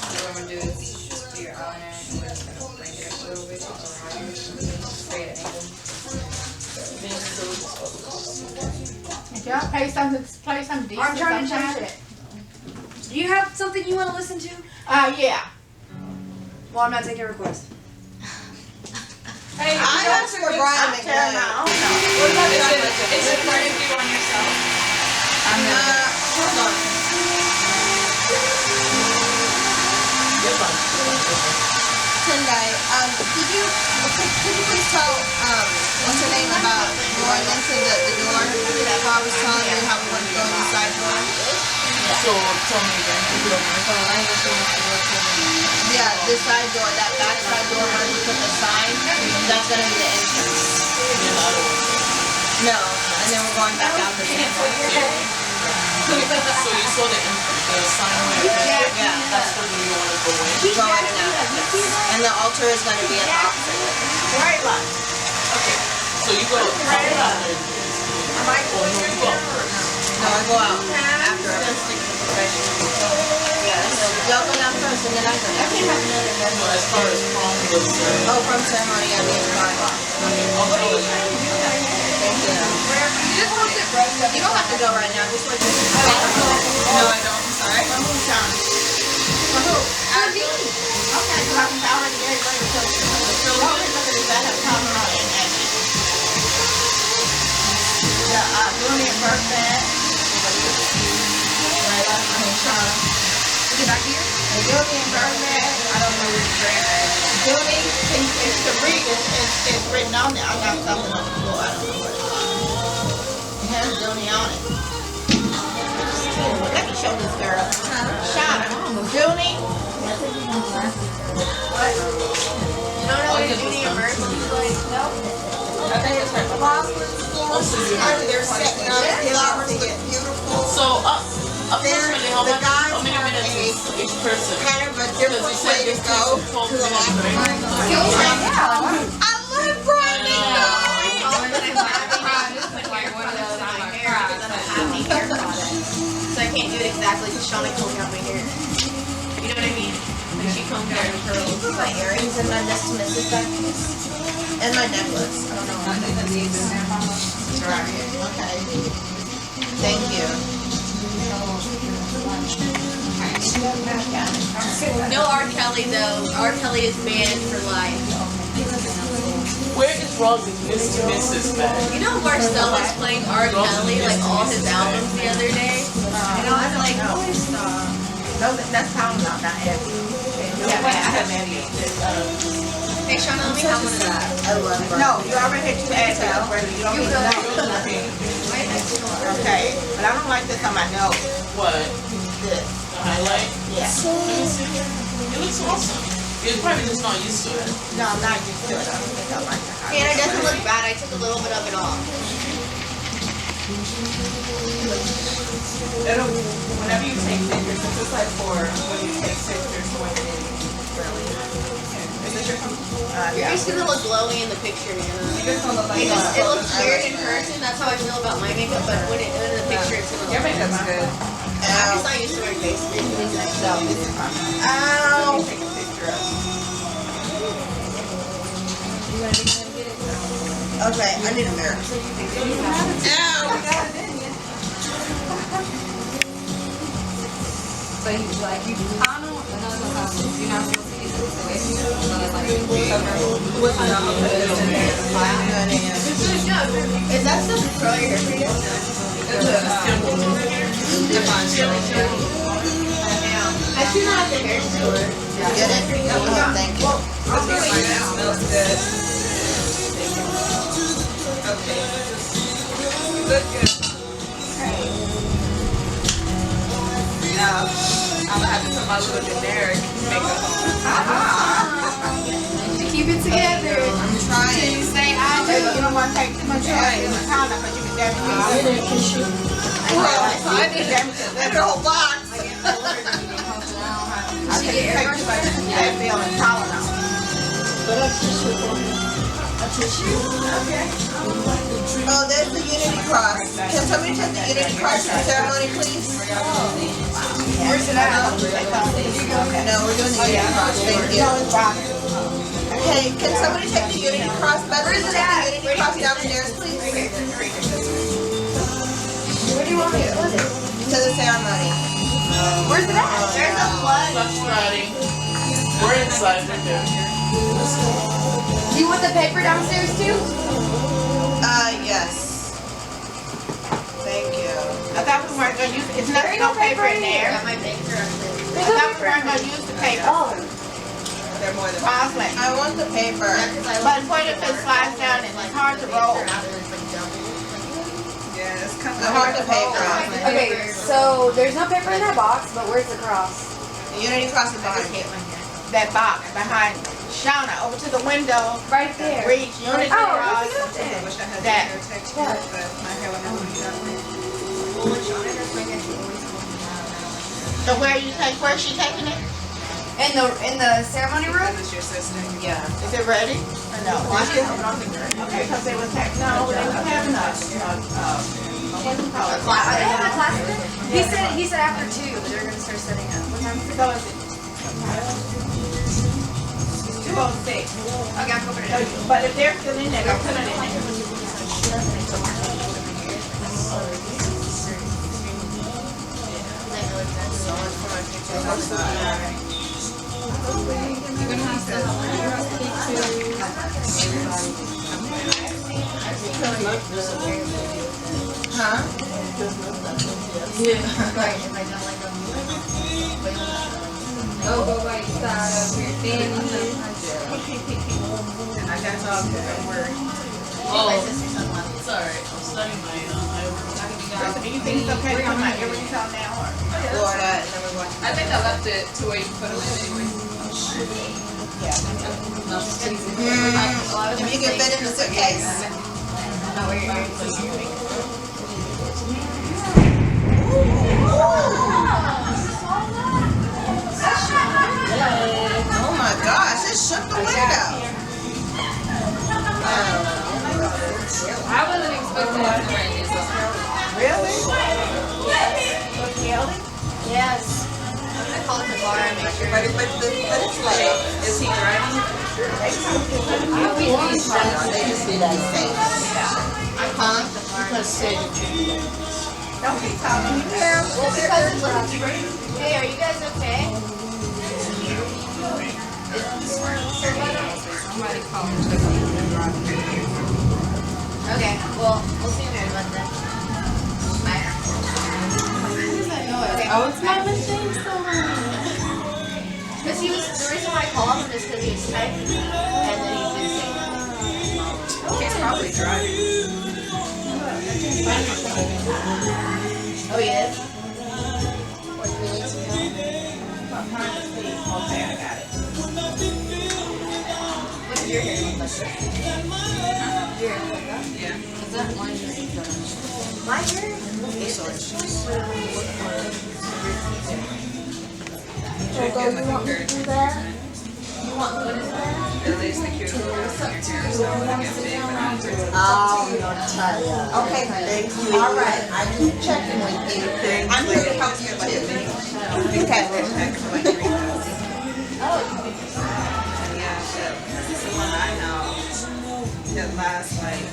Speaker 4: What I'm gonna do is just do your eyeliner and we're just gonna bring it up a little bit. Straight at angle.
Speaker 7: If y'all play some decent
Speaker 3: I'm trying to
Speaker 7: sometime.
Speaker 3: change it. Do you have something you want to listen to?
Speaker 7: Yeah.
Speaker 3: Well, I'm not taking requests.
Speaker 5: Hey,
Speaker 2: I asked for Brian
Speaker 7: I'm tearing my
Speaker 2: McKnight.
Speaker 7: own out.
Speaker 5: what about is it part of you on yourself?
Speaker 2: Hold on. Tendai, could you please tell what's her name about going into the door? How I was telling you how we want to go in the side door.
Speaker 6: So, tell me again.
Speaker 2: Yeah, the side door, that back side door where we put the sign, that's gonna be the entrance. No, and then we're going back out the same way.
Speaker 6: So you saw the sign right there?
Speaker 2: Yeah,
Speaker 6: That's where you want to go in?
Speaker 2: go in and out. And the altar is gonna be at the opposite.
Speaker 7: Right, look.
Speaker 6: So you go
Speaker 7: Right up.
Speaker 2: No, I go out after. Yes. Y'all go down first and then I go down.
Speaker 6: So as far as prom goes,
Speaker 2: Oh, from ceremony, I mean, fine. Thank you. You don't have to go right now, just like this. No, I don't, I'm sorry.
Speaker 7: For who, Shauna?
Speaker 2: For who?
Speaker 7: Okay, so I'm already very ready to so look at this, I have cover on and action. Doing it first bad.
Speaker 4: Is it back here?
Speaker 7: Doing it first bad. I don't know which brand it is. Doing it, it's the read, it's written on there. I got something on the floor, I don't know what it is. It has Dooney on it. Let me show this girl. Shauna, Dooney.
Speaker 3: What? You don't know what a Judy and Merc looks like? Nope.
Speaker 6: I think it's her.
Speaker 2: They're setting up, the flowers look beautiful.
Speaker 6: So, approximately how
Speaker 2: The
Speaker 6: much?
Speaker 2: guys
Speaker 6: How many
Speaker 2: have
Speaker 6: minutes is each person?
Speaker 2: kind of a different way to go to the locker room. I love Brian
Speaker 3: So I can't do it exactly because Shauna combed out my hair. You know what I mean? Like she combed out her curls.
Speaker 2: My earrings and my Mrs. back piece. And my necklace. I don't know. Okay. Thank you.
Speaker 3: No R. Kelly though. R. Kelly is banned for life.
Speaker 6: Where is Roslyn's Mrs. bag?
Speaker 3: You know Marcel was playing R. Kelly like all his albums the other day? And I was like, oh, stop.
Speaker 7: No, that's counting out, not Abby.
Speaker 6: Yeah, I have Abby.
Speaker 3: Hey Shauna, let me have one of that.
Speaker 2: I love Brian.
Speaker 7: No, you already had two Abby already. You don't need to know. Okay, but I don't like this on my nose.
Speaker 6: What?
Speaker 7: This.
Speaker 6: The highlight?
Speaker 7: Yeah.
Speaker 6: Let me see. It looks awesome. You're probably just not used to it.
Speaker 7: No, I'm not used to it. I don't think I like the
Speaker 3: And it doesn't look bad. I took a little bit of it off.
Speaker 1: Whenever you take pictures, this is like for when you take pictures when it's really. Is this your phone?
Speaker 3: You're just gonna look glowy in the picture, Nana.
Speaker 1: You just don't look like
Speaker 3: It looks weird in person. That's how I feel about my makeup. But when in the picture, it's gonna
Speaker 1: Your
Speaker 3: look
Speaker 1: makeup's good.
Speaker 3: I'm just not used to wearing face makeup.
Speaker 7: No, this is fine.
Speaker 2: Ow.
Speaker 1: Take a picture of.
Speaker 2: Okay, I need a mirror. Ow.
Speaker 4: So you like you kind of you're not supposed to use this way.
Speaker 3: Is that stuff to curl your hair for you? I see that at the hair store.
Speaker 2: Get it? Oh, thank you.
Speaker 1: It smells good. Okay. Look good. Now, I'm gonna have to put my little generic makeup on.
Speaker 4: To keep it together.
Speaker 2: I'm trying.
Speaker 4: You say I do.
Speaker 7: You don't want to take too much time in the counter, but you can damage it.
Speaker 2: I need a whole box.
Speaker 7: I think you take too much Advil and Tylenol.
Speaker 2: Oh, there's the Unity Cross. Can somebody take the Unity Cross to the ceremony, please?
Speaker 7: Where's it at?
Speaker 2: No, we're doing the Unity Cross. Thank you.
Speaker 7: No, it's Robin.
Speaker 2: Hey, can somebody take the Unity Cross? Better take the Unity Cross downstairs, please?
Speaker 3: Where do you want me to put it?
Speaker 2: To the ceremony.
Speaker 3: Where's it at? There's a plug.
Speaker 6: That's Friday. We're inside right there.
Speaker 3: Do you want the paper downstairs too?
Speaker 2: Yes. Thank you.
Speaker 7: I thought we weren't going to use it. It's not no paper in there.
Speaker 3: Got my picture up there.
Speaker 7: I thought we weren't going to use the paper.
Speaker 3: Oh.
Speaker 1: They're more than
Speaker 7: Roslyn.
Speaker 2: I want the paper.
Speaker 7: But what if it slides down and it's hard to roll?
Speaker 1: yeah, it's kind
Speaker 2: I
Speaker 1: of
Speaker 2: want the paper.
Speaker 3: Okay, so there's no paper in that box, but where's the cross?
Speaker 2: The Unity Cross is behind you.
Speaker 7: That box behind Shauna over to the window.
Speaker 3: Right there.
Speaker 7: Reach Unity
Speaker 3: Oh,
Speaker 7: Cross.
Speaker 3: look at
Speaker 1: I wish I had
Speaker 7: That.
Speaker 1: hair texture, but my hair would never be that way.
Speaker 7: So where's she taking it?
Speaker 3: In the ceremony room?
Speaker 1: Because it's your sister.
Speaker 3: Yeah.
Speaker 7: Is it ready? Or no? Okay, because they was taking, no, they don't have enough. What do you call it?
Speaker 3: Are they having a class today? He said after 2 they're gonna start setting up. What time is it?
Speaker 7: So is it 2:06.
Speaker 3: Okay, I'm over it.
Speaker 7: But if they're still in there, they'll put it in there.
Speaker 2: Huh?
Speaker 4: Oh, go right side of your thing.
Speaker 1: I got y'all different words.
Speaker 6: Oh, it's alright. I'm studying my
Speaker 7: Do you think it's okay to put my earrings on now? Or?
Speaker 2: Florida, and then we're going.
Speaker 1: I think I left it to where you put them in anyway.
Speaker 2: If you can fit in the suitcase. Oh my gosh, it shook the window.
Speaker 4: I wasn't expecting that to rain.
Speaker 7: Really?
Speaker 3: Yes. I called the bar and make sure.
Speaker 2: But it's like,
Speaker 1: Is he driving?
Speaker 2: they just do that safe.
Speaker 3: I called the bar.
Speaker 7: Don't be talking.
Speaker 3: Well, because it's hey, are you guys okay?
Speaker 4: Somebody called me.
Speaker 3: Okay, well, we'll see you in Monday. Bye.
Speaker 4: Oh, it's my machine still running.
Speaker 3: Because the reason why I called him is because he was typing, and then he did say
Speaker 1: He's probably driving.
Speaker 3: oh, he is?
Speaker 7: Okay, I got it.
Speaker 3: What's your hair look like? Your hair look like
Speaker 1: Yeah.
Speaker 4: Is that one just
Speaker 3: my hair?
Speaker 1: At least the cuticle on your hair is not like a big
Speaker 2: Okay, thank you. All right, I keep checking with you. I'm here to help you too. Okay.
Speaker 1: Yeah, this is the one I know that lasts like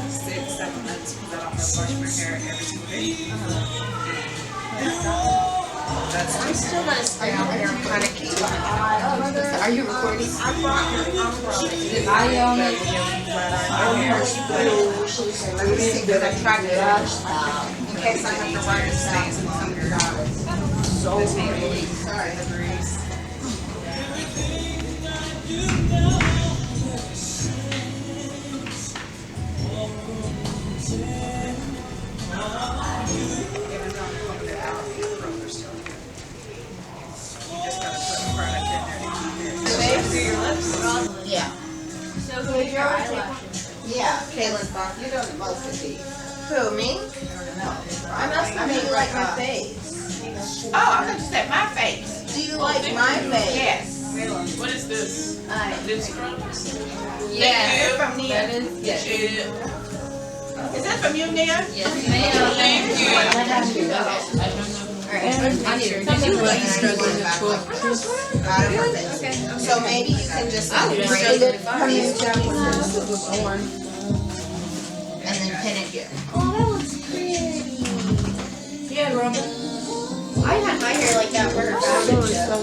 Speaker 1: 6-7 months because I don't have to brush my hair every 2 days. That's
Speaker 2: I'm still gonna stay out here and kind of keep an eye.
Speaker 3: Are you recording?
Speaker 2: I brought her umbrella.
Speaker 4: I
Speaker 2: Let me see, because I tried to in case I have to run this
Speaker 1: stays
Speaker 2: out.
Speaker 1: longer.
Speaker 2: So
Speaker 1: Sorry.
Speaker 2: sorry.
Speaker 1: The breeze.
Speaker 2: Yeah.
Speaker 3: So who is your eyelashes?
Speaker 2: Yeah, Kaylin Fox. You know the most of these. Who, me? I must have made you like my face.
Speaker 7: Oh, I thought you said my face.
Speaker 2: Do you like my face?
Speaker 7: Yes.
Speaker 6: What is this? Lip scrubs?
Speaker 7: Yeah. Is it from Nia?
Speaker 4: That is, yes.
Speaker 7: Is that from you, Nia?
Speaker 4: Yes, ma'am.
Speaker 6: Thank you.
Speaker 3: Alright, I need to
Speaker 4: Something like
Speaker 3: struggling with
Speaker 2: Got it, perfect. So maybe you can just braid it from these chapters and then pin it here.
Speaker 3: Yeah, Robin. I had my hair like that for her fashion show.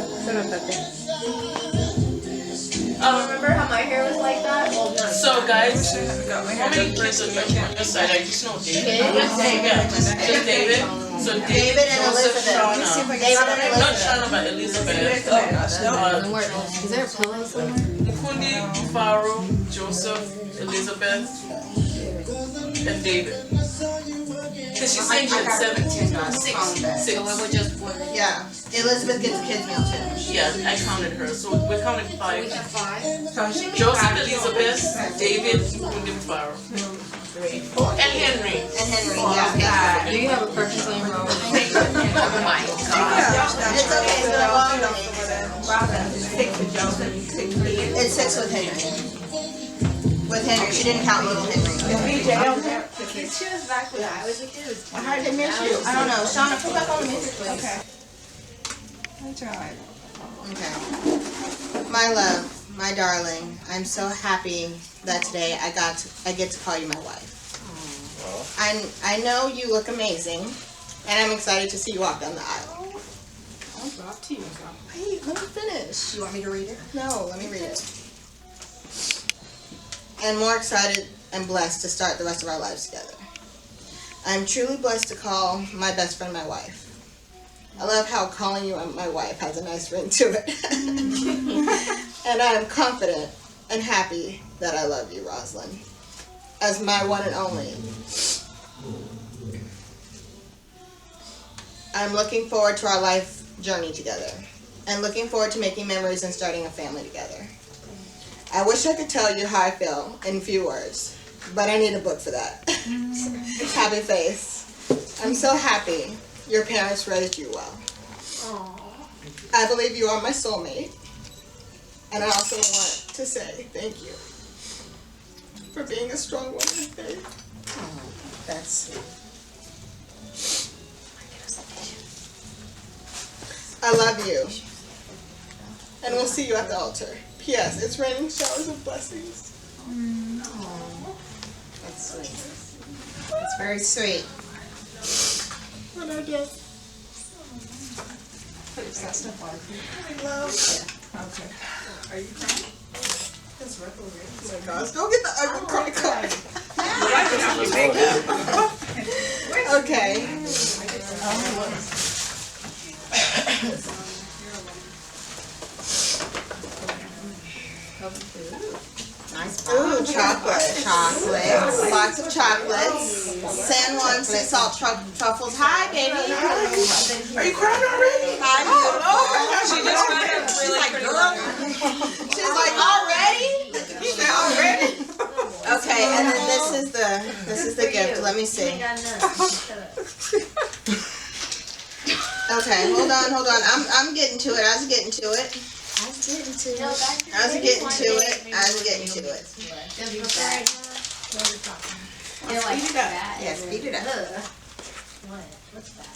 Speaker 3: Remember how my hair was like that? Well, not
Speaker 6: So guys, how many kids are there on this side? I just know David.
Speaker 3: David?
Speaker 6: Yeah, just David. So
Speaker 2: David and
Speaker 6: Joseph,
Speaker 2: Elizabeth.
Speaker 6: Shauna.
Speaker 2: David and
Speaker 6: Not
Speaker 2: Elizabeth.
Speaker 6: Shauna, but Elizabeth.
Speaker 3: Is there a pillow somewhere?
Speaker 6: Mukundi, Faro, Joseph, Elizabeth, and David. Because she's saying she had 17. Six.
Speaker 3: So we were just one.
Speaker 2: Yeah, Elizabeth gets a kid's meal too.
Speaker 6: Yeah, I counted her. So we counted 5.
Speaker 3: We have 5.
Speaker 6: Joseph, Elizabeth, David, Mukundi, Faro. And Henry.
Speaker 2: And Henry, yeah.
Speaker 3: Do you have a purchase name, Robin?
Speaker 2: It's okay, it's gonna belong to me. It's 6 with Henry. With Henry, she didn't count little Henry.
Speaker 3: She was back when I was a kid.
Speaker 7: How did they miss you?
Speaker 2: I don't know, Shauna, put back on the music, please.
Speaker 7: Okay. I tried.
Speaker 2: Okay. My love, my darling, I'm so happy that today I get to call you my wife. I know you look amazing, and I'm excited to see you walk down the aisle.
Speaker 7: I'll drop to you.
Speaker 2: Wait, let me finish. You want me to read it? No, let me read it. And more excited and blessed to start the rest of our lives together. I'm truly blessed to call my best friend my wife. I love how calling you my wife has a nice ring to it. And I am confident and happy that I love you, Roslynn, as my one and only. I'm looking forward to our life journey together, and looking forward to making memories and starting a family together. I wish I could tell you how I feel in few words, but I need a book for that. Happy face. I'm so happy your parents raised you well. I believe you are my soulmate. And I also want to say thank you for being a strong woman of faith. Oh, that's sweet. I love you. And we'll see you at the altar. P.S. It's raining showers of blessings. That's sweet. That's very sweet. What I do? Is that stuff on? Love. Yeah. Okay. Are you crying? That's rough over here. Oh my gosh. Go get the ugly cry card. Okay.
Speaker 7: Nice.
Speaker 2: Ooh, chocolate. Chocolates. Lots of chocolates. San Juan sea salt truffles. Hi, baby.
Speaker 7: Are you crying already?
Speaker 2: Hi, beautiful.
Speaker 1: She just found a really pretty one.
Speaker 2: She's like, already?
Speaker 7: He said already.
Speaker 2: Okay, and then this is the gift. Let me see. Okay, hold on. I'm getting to it. I was getting to it.
Speaker 3: They're like that.
Speaker 2: Yeah, speed it up.
Speaker 3: What's that?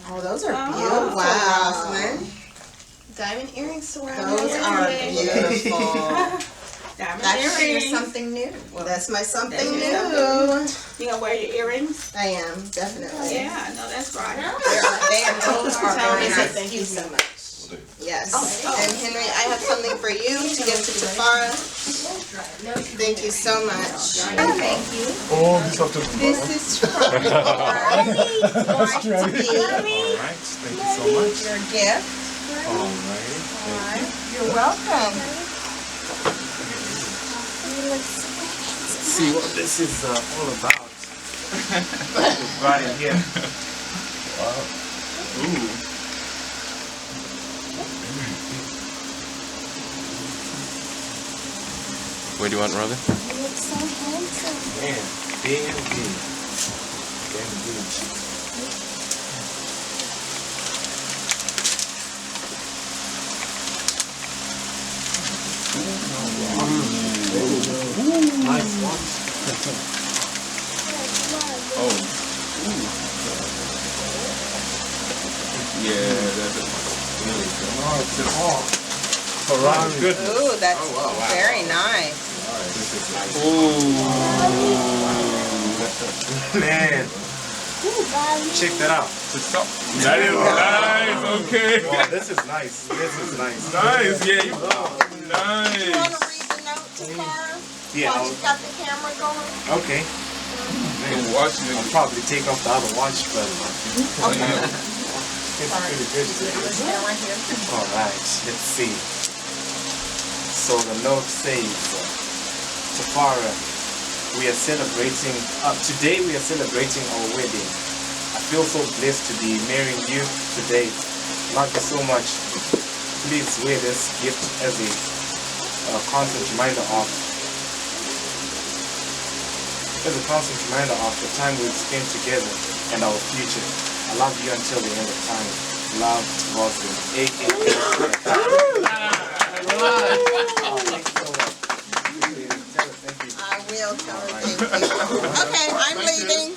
Speaker 2: Oh, those are beautiful. Wow, Roslynn. Diamond earrings surrounding. Those are beautiful. That's something new. Well, that's my something new.
Speaker 7: You gonna wear your earrings?
Speaker 2: I am, definitely.
Speaker 7: Yeah, no, that's right.
Speaker 2: Those are very nice.
Speaker 7: Thank you so much.
Speaker 2: Yes. And Henry, I have something for you to give to Tafara. Thank you so much. Thank you.
Speaker 8: Oh, this have to
Speaker 2: This is from
Speaker 8: Alright, thank you so much.
Speaker 2: your gift.
Speaker 8: Alright, thank
Speaker 2: You're welcome.
Speaker 8: Let's see what this is all about. Right in here. Wow. Ooh.
Speaker 9: What do you want, Robin?
Speaker 8: Man, damn good. Damn good. Nice one.
Speaker 9: Oh. Yeah, that's it.
Speaker 8: No, it's an all. Ferrari. Good.
Speaker 2: Ooh, that's very nice.
Speaker 8: Man. Check that out.
Speaker 9: That is nice, okay.
Speaker 8: Wow, this is nice. This is nice.
Speaker 9: Nice, yeah.
Speaker 2: You want
Speaker 9: Nice.
Speaker 2: to read the note to Tara?
Speaker 8: Yeah.
Speaker 2: While you've got the camera going?
Speaker 8: Okay.
Speaker 9: I'm watching
Speaker 8: I'll
Speaker 9: it.
Speaker 8: probably take off the other watch, but it's pretty good. Alright, let's see. So the note says, Tafara, we are celebrating, today we are celebrating our wedding. I feel so blessed to be marrying you today. Love you so much. Please wear this gift as a constant reminder of the time we've spent together and our future. I love you until the end of time. Love, Roslynn, a.k.a.
Speaker 2: I will tell her thank you. Okay, I'm leaving.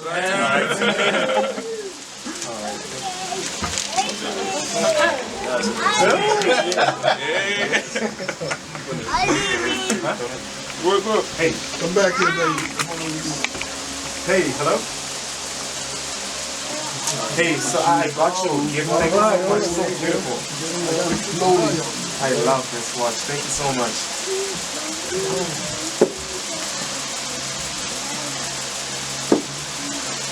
Speaker 9: What's up?
Speaker 8: Hey, Come back here, baby. hey, hello? Hey, so I got you a gift. Thank you so much. So beautiful. I love this watch. Thank you so much.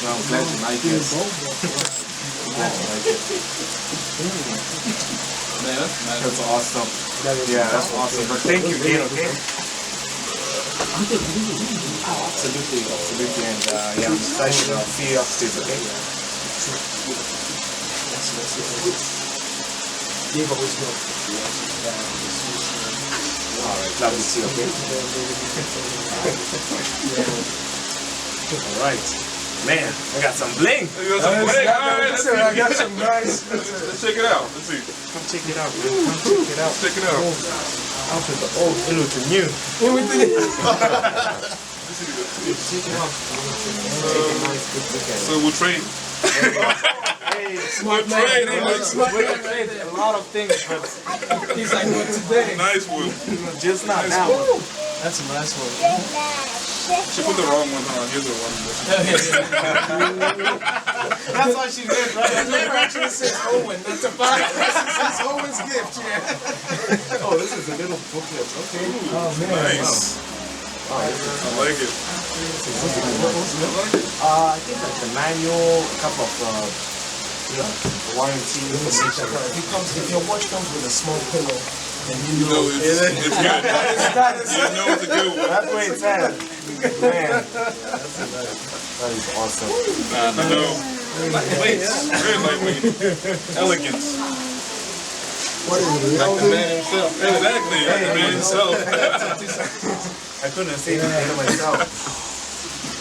Speaker 8: No, I'm glad you like this. I'm glad you like it. That's awesome. Yeah, that's awesome. But thank you again, okay? Absolutely, absolutely. And yeah, I'm excited. I'll see you upstairs, okay? Alright, love you too, okay? Alright. Man, I got some bling.
Speaker 9: You got some bling? Alright, let's see.
Speaker 10: I got some nice.
Speaker 9: Let's check it out. Let's see.
Speaker 8: Come check it out, man. Come check it out.
Speaker 9: Let's check it out.
Speaker 8: Outfit the old, it looks new.
Speaker 9: So we'll trade.
Speaker 8: Hey,
Speaker 9: We'll trade.
Speaker 8: we can trade a lot of things, but
Speaker 10: He's like, what today?
Speaker 9: Nice one.
Speaker 8: just not now.
Speaker 10: That's a nice one.
Speaker 9: She put the wrong one on. Here's the one.
Speaker 8: That's why she did, right?
Speaker 10: That letter actually says Owen, not Tafara. It's Owen's gift, yeah.
Speaker 8: Oh, this is a little booklet. Okay.
Speaker 10: Oh, man.
Speaker 9: Nice. I like it.
Speaker 8: I think like the manual, a couple of warranty information.
Speaker 10: If your watch comes with a small pillow, then you
Speaker 9: You know it's good. You know it's a good one.
Speaker 8: That's what it says. Man, that is awesome.
Speaker 9: No. Lightweight. Very lightweight. Elegance.
Speaker 10: What is it?
Speaker 9: Like the man himself. Exactly. Like the man himself.
Speaker 8: I couldn't say anything to myself.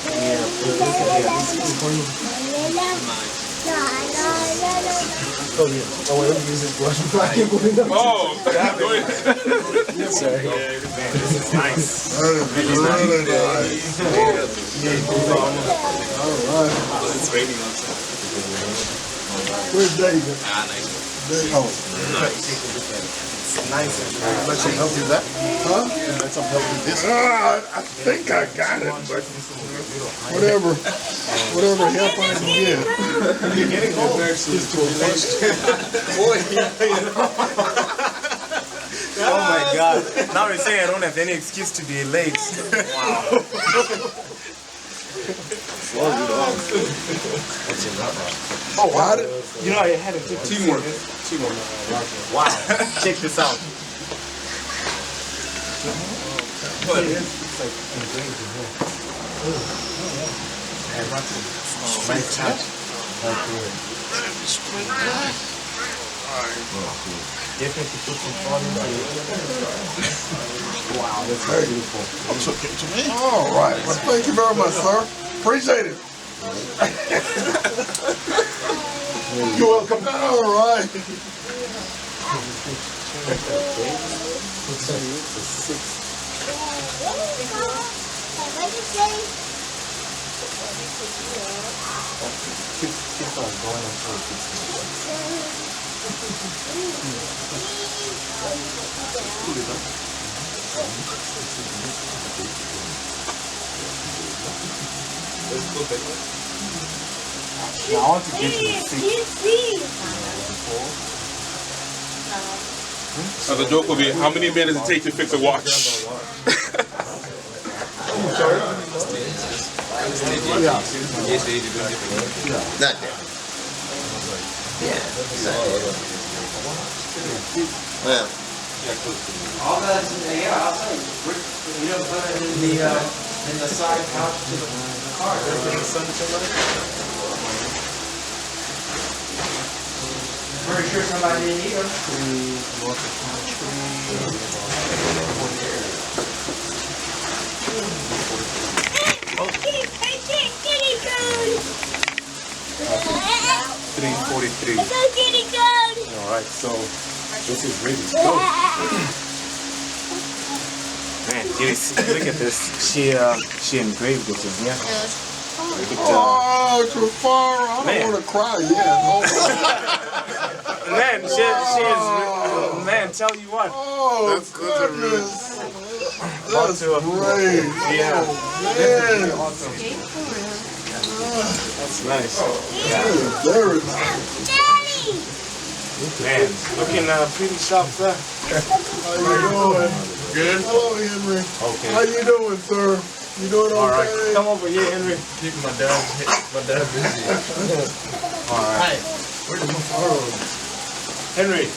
Speaker 8: Yeah, this is for you.
Speaker 10: Oh, yeah. Oh, wait, let me use this brush.
Speaker 9: Oh, go ahead.
Speaker 10: Yes, sir.
Speaker 8: Man, this is nice.
Speaker 10: Really nice.
Speaker 9: It's raining outside.
Speaker 10: Where's David?
Speaker 8: Oh, it's nice and dry.
Speaker 10: Let some help you with that? Huh? Let some help with this?
Speaker 11: I think I got it, but whatever help I can get.
Speaker 8: You're getting old. Oh my God. Now you're saying I don't have any excuse to be late. Wow. Oh, wow. You know, I had to take
Speaker 9: Teamwork.
Speaker 8: Wow. Check this out.
Speaker 9: What?
Speaker 8: It's like engraved in here. Oh, nice touch. Definitely put some thought into it. Wow, that's very beautiful.
Speaker 11: All right. Well, thank you very much, sir. Appreciate it. You're welcome. All right.
Speaker 8: Keep on going until it gets Now I want to get to the 6.
Speaker 9: Now the joke will be, how many men does it take to fix a watch?
Speaker 10: Not there. Well,
Speaker 12: All that's in the I'll say, you don't put it in the side pouch to the car. Pretty sure somebody didn't eat them.
Speaker 8: $3.43. Alright, so this is ready to go. Man, look at this. She engraved it in here.
Speaker 11: Oh, Tafara, I
Speaker 8: Man.
Speaker 11: don't want to cry yet. Oh,
Speaker 8: Man, man, tell you what.
Speaker 11: oh goodness. That's
Speaker 8: to-
Speaker 11: great.
Speaker 8: Yeah.
Speaker 11: Man,
Speaker 8: Awesome. That's nice.
Speaker 11: very nice.
Speaker 8: Man, looking pretty sharp, sir.
Speaker 11: How you doing?
Speaker 8: Good.
Speaker 11: Hello, Henry.
Speaker 8: Okay.
Speaker 11: How you doing, sir? You doing okay?
Speaker 8: All right. Come over here, Henry.
Speaker 10: keep my dad busy.
Speaker 8: All right.
Speaker 10: Where's the Tafara?
Speaker 8: Henry.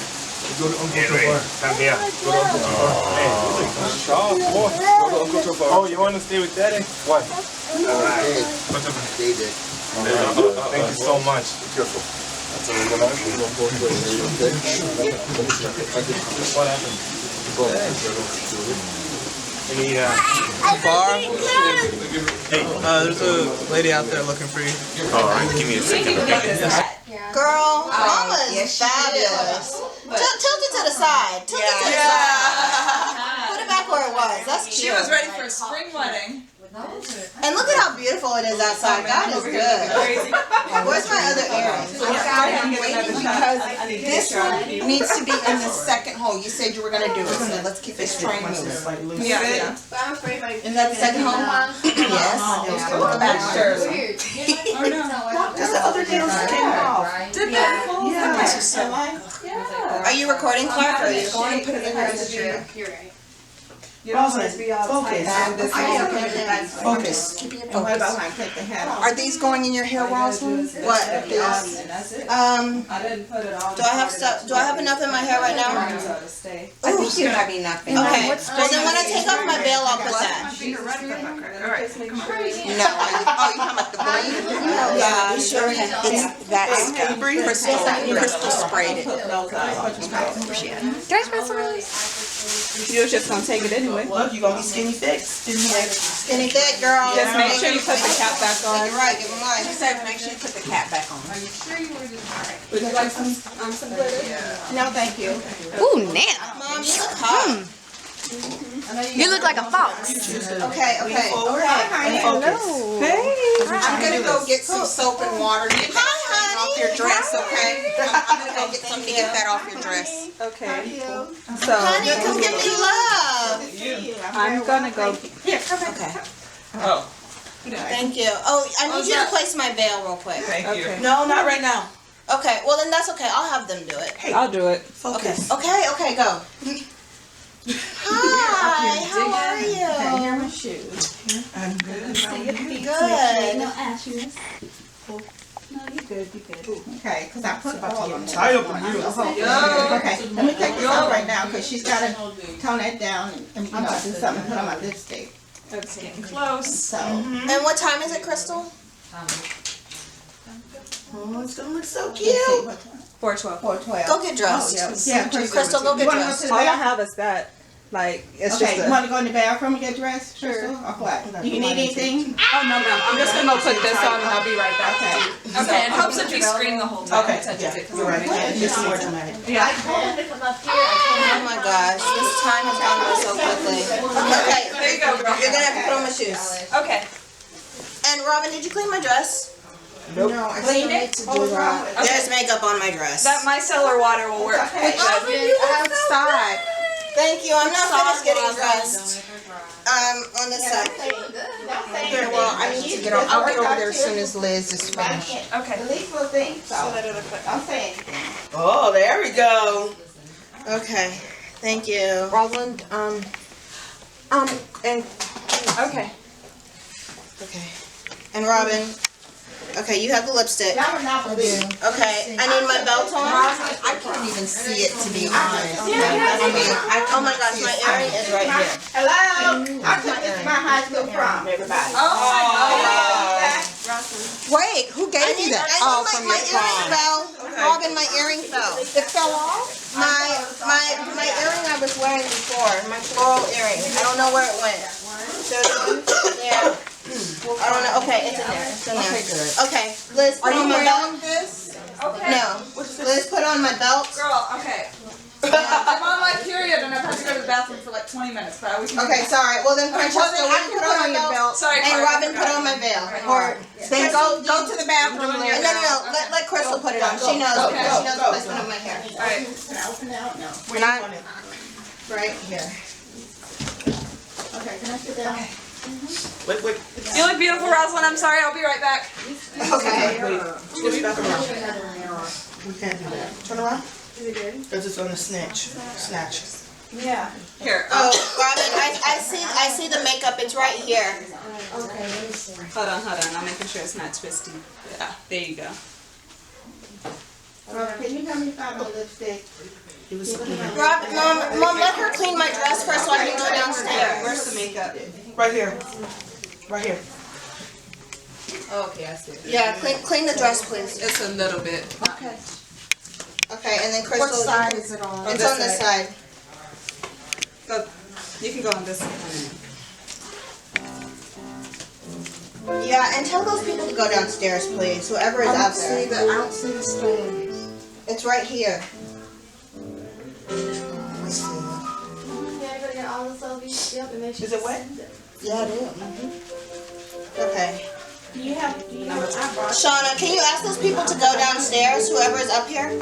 Speaker 10: Go to Uncle
Speaker 8: Henry,
Speaker 10: Tafara.
Speaker 8: come here.
Speaker 10: Go to Uncle Tafara.
Speaker 8: Hey, you look sharp, boy.
Speaker 9: Go to Uncle Tafara.
Speaker 8: Oh, you want to stay with Daddy? What? All right.
Speaker 10: David.
Speaker 8: Thank you so much.
Speaker 9: Be careful.
Speaker 8: So we're gonna what happened?
Speaker 10: Bar? There's a lady out there looking for you.
Speaker 8: Alright, give me a second, okay?
Speaker 2: Girl, Mama is fabulous. Tilt it to the side. Tilt it to the side. Put it back where it was. That's cute.
Speaker 5: She was ready for a spring wedding.
Speaker 2: And look at how beautiful it is outside. God is good. Where's my other earrings?
Speaker 7: I'm waiting because this one needs to be in the second hole. You said you were gonna do it, so let's keep this train moving.
Speaker 5: Yeah.
Speaker 3: But I'm afraid like.
Speaker 7: Is that the second hole? Yes.
Speaker 3: Weird.
Speaker 7: That's the other nails that came off.
Speaker 5: Did that?
Speaker 7: Yeah.
Speaker 2: Are you recording, Clark? Or are you
Speaker 7: Going to put it in there.
Speaker 3: You're right.
Speaker 7: Focus. Focus. Keep your focus. Are these going in your hair, Roslynn?
Speaker 2: What? This?
Speaker 1: I didn't put it on.
Speaker 2: Do I have stuff? Do I have enough in my hair right now?
Speaker 7: I think you have enough.
Speaker 2: Okay. Well, then when I take off my veil, I'll put that.
Speaker 7: No. Oh, you talking about the blade? Yeah, you sure it's that's Crystal sprayed it.
Speaker 1: You was just gonna take it anyway.
Speaker 7: Well, you're gonna be skinny thick.
Speaker 2: Skinny thick, girl.
Speaker 1: Just make sure you put the cap back on.
Speaker 2: You're right. Give me mine.
Speaker 7: She said make sure you put the cap back on.
Speaker 1: Would you like some glitter?
Speaker 7: No, thank you.
Speaker 13: Ooh, Nana.
Speaker 2: Mom, you look hot.
Speaker 13: You look like a fox.
Speaker 2: Okay.
Speaker 7: Hello.
Speaker 1: Hey.
Speaker 7: I'm gonna go get some soap and water to get that off your dress, okay? I'm gonna go get something to get that off your dress.
Speaker 1: Okay.
Speaker 2: Honey, come give me love.
Speaker 1: I'm gonna go.
Speaker 2: Okay.
Speaker 10: Oh.
Speaker 2: Thank you. Oh, I need you to place my veil real quick.
Speaker 10: Thank you.
Speaker 1: Okay.
Speaker 7: No, not right now.
Speaker 2: Okay. Well, then that's okay. I'll have them do it.
Speaker 1: I'll do it.
Speaker 7: Focus.
Speaker 2: Okay. Go. Hi. How are you?
Speaker 7: Here are my shoes. I'm good.
Speaker 2: Good.
Speaker 7: Okay, because I put all on
Speaker 10: Tie up and you.
Speaker 7: Okay, let me take this off right now because she's got to tone that down and do something to put on my lipstick.
Speaker 5: It's getting close.
Speaker 7: So,
Speaker 2: And what time is it, Crystal?
Speaker 7: oh, it's gonna look so cute.
Speaker 1: 412.
Speaker 7: 412.
Speaker 2: Go get dressed.
Speaker 7: Yeah,
Speaker 2: Crystal, go get
Speaker 7: You wanna
Speaker 2: dressed.
Speaker 7: to the
Speaker 1: All I
Speaker 7: bathroom?
Speaker 1: have is that. Like, it's
Speaker 7: Okay,
Speaker 1: just
Speaker 7: you want to go in the bathroom and get dressed? Sure. Or what? Do you need anything?
Speaker 5: Oh, no. I'm just gonna go put this on and I'll be right back.
Speaker 7: Okay.
Speaker 5: Okay, it helps if you scream the whole time.
Speaker 7: Okay, yeah, you're right. Just more dramatic.
Speaker 5: Yeah.
Speaker 2: Oh my gosh, this time has gone by so quickly. Okay,
Speaker 5: There you go, girl.
Speaker 2: you're gonna have to put on my shoes.
Speaker 5: Okay.
Speaker 2: And Robin, did you clean my dress?
Speaker 7: No, I still need to do that.
Speaker 2: There's makeup on my dress.
Speaker 5: That micellar water will work.
Speaker 7: Outside.
Speaker 2: Thank you. I'm not finished getting dressed. On this side.
Speaker 7: Yeah, well, I need to get over. I'll get over there as soon as Liz is finished.
Speaker 5: Okay.
Speaker 7: The least little thing, so
Speaker 5: So that it'll click.
Speaker 7: don't say anything.
Speaker 2: Oh, there we go. Okay. Thank you.
Speaker 7: Roslynn, and
Speaker 5: Okay.
Speaker 2: Okay. And Robin. Okay, you have the lipstick.
Speaker 7: that would not believe.
Speaker 2: Okay, I need my belt on.
Speaker 7: I can't even see it, to be honest.
Speaker 2: Oh my gosh, my earring is right here.
Speaker 7: Hello? I took this to my high school prom, everybody.
Speaker 5: Oh my God.
Speaker 7: Wait, who gave you that?
Speaker 2: I need my earring fell. Robin, my earring fell.
Speaker 7: It fell off?
Speaker 2: My earring I was wearing before, my floral earring. I don't know where it went. There. I don't know. Okay, it's in there. It's in there.
Speaker 7: Okay, good.
Speaker 2: Okay, Liz, put
Speaker 7: Are
Speaker 2: on
Speaker 7: you
Speaker 2: my belt.
Speaker 7: wearing this?
Speaker 5: Okay.
Speaker 2: No. Liz, put on my belt.
Speaker 5: Girl, okay. I'm on my period and I've had to go to the bathroom for like 20 minutes, but we can.
Speaker 2: Okay, sorry. Well then, Francesca,
Speaker 7: Well, then I
Speaker 2: will you
Speaker 7: can
Speaker 2: put on my belt?
Speaker 5: Sorry,
Speaker 2: And
Speaker 5: Clark,
Speaker 2: Robin,
Speaker 5: I
Speaker 2: put
Speaker 5: forgot.
Speaker 2: on my veil.
Speaker 5: Or
Speaker 7: Then go to the bathroom, Liz.
Speaker 2: No. Let Crystal put it on. She knows.
Speaker 5: Okay.
Speaker 2: She knows the placement of my hair.
Speaker 5: Alright.
Speaker 7: Open out? No.
Speaker 2: We're not right here.
Speaker 7: Okay, can I sit down?
Speaker 10: Wait.
Speaker 5: You look beautiful, Roslynn. I'm sorry. I'll be right back.
Speaker 2: Okay.
Speaker 10: Just back around. We can't do that. Turn around.
Speaker 7: Is it good?
Speaker 10: Because it's on the snatch.
Speaker 7: Yeah.
Speaker 5: Here.
Speaker 2: Oh, Robin, I see the makeup. It's right here.
Speaker 7: Okay, let me see.
Speaker 5: Hold on. I'm making sure it's not twisty. Yeah. There you go.
Speaker 7: Can you tell me if I have a lipstick?
Speaker 2: Robin, Mom, let her clean my dress first so I can go downstairs.
Speaker 5: Where's the makeup?
Speaker 10: Right here. Right here.
Speaker 1: Oh, okay, I see it.
Speaker 2: Yeah, clean the dress, please.
Speaker 1: It's a little bit.
Speaker 2: Okay. Okay, and then Crystal.
Speaker 7: What side is it on?
Speaker 2: It's on this side.
Speaker 1: So you can go on this side.
Speaker 2: Yeah, and tell those people to go downstairs, please. Whoever is out there.
Speaker 7: I don't see the stones.
Speaker 2: It's right here.
Speaker 7: Let's see.
Speaker 3: Yeah, I gotta get all the selfies. Yep, and then she
Speaker 7: Is it wet?
Speaker 2: Yeah, it is. Okay.
Speaker 7: Do you have eyebrows?
Speaker 2: Shauna, can you ask those people to go downstairs? Whoever is up here.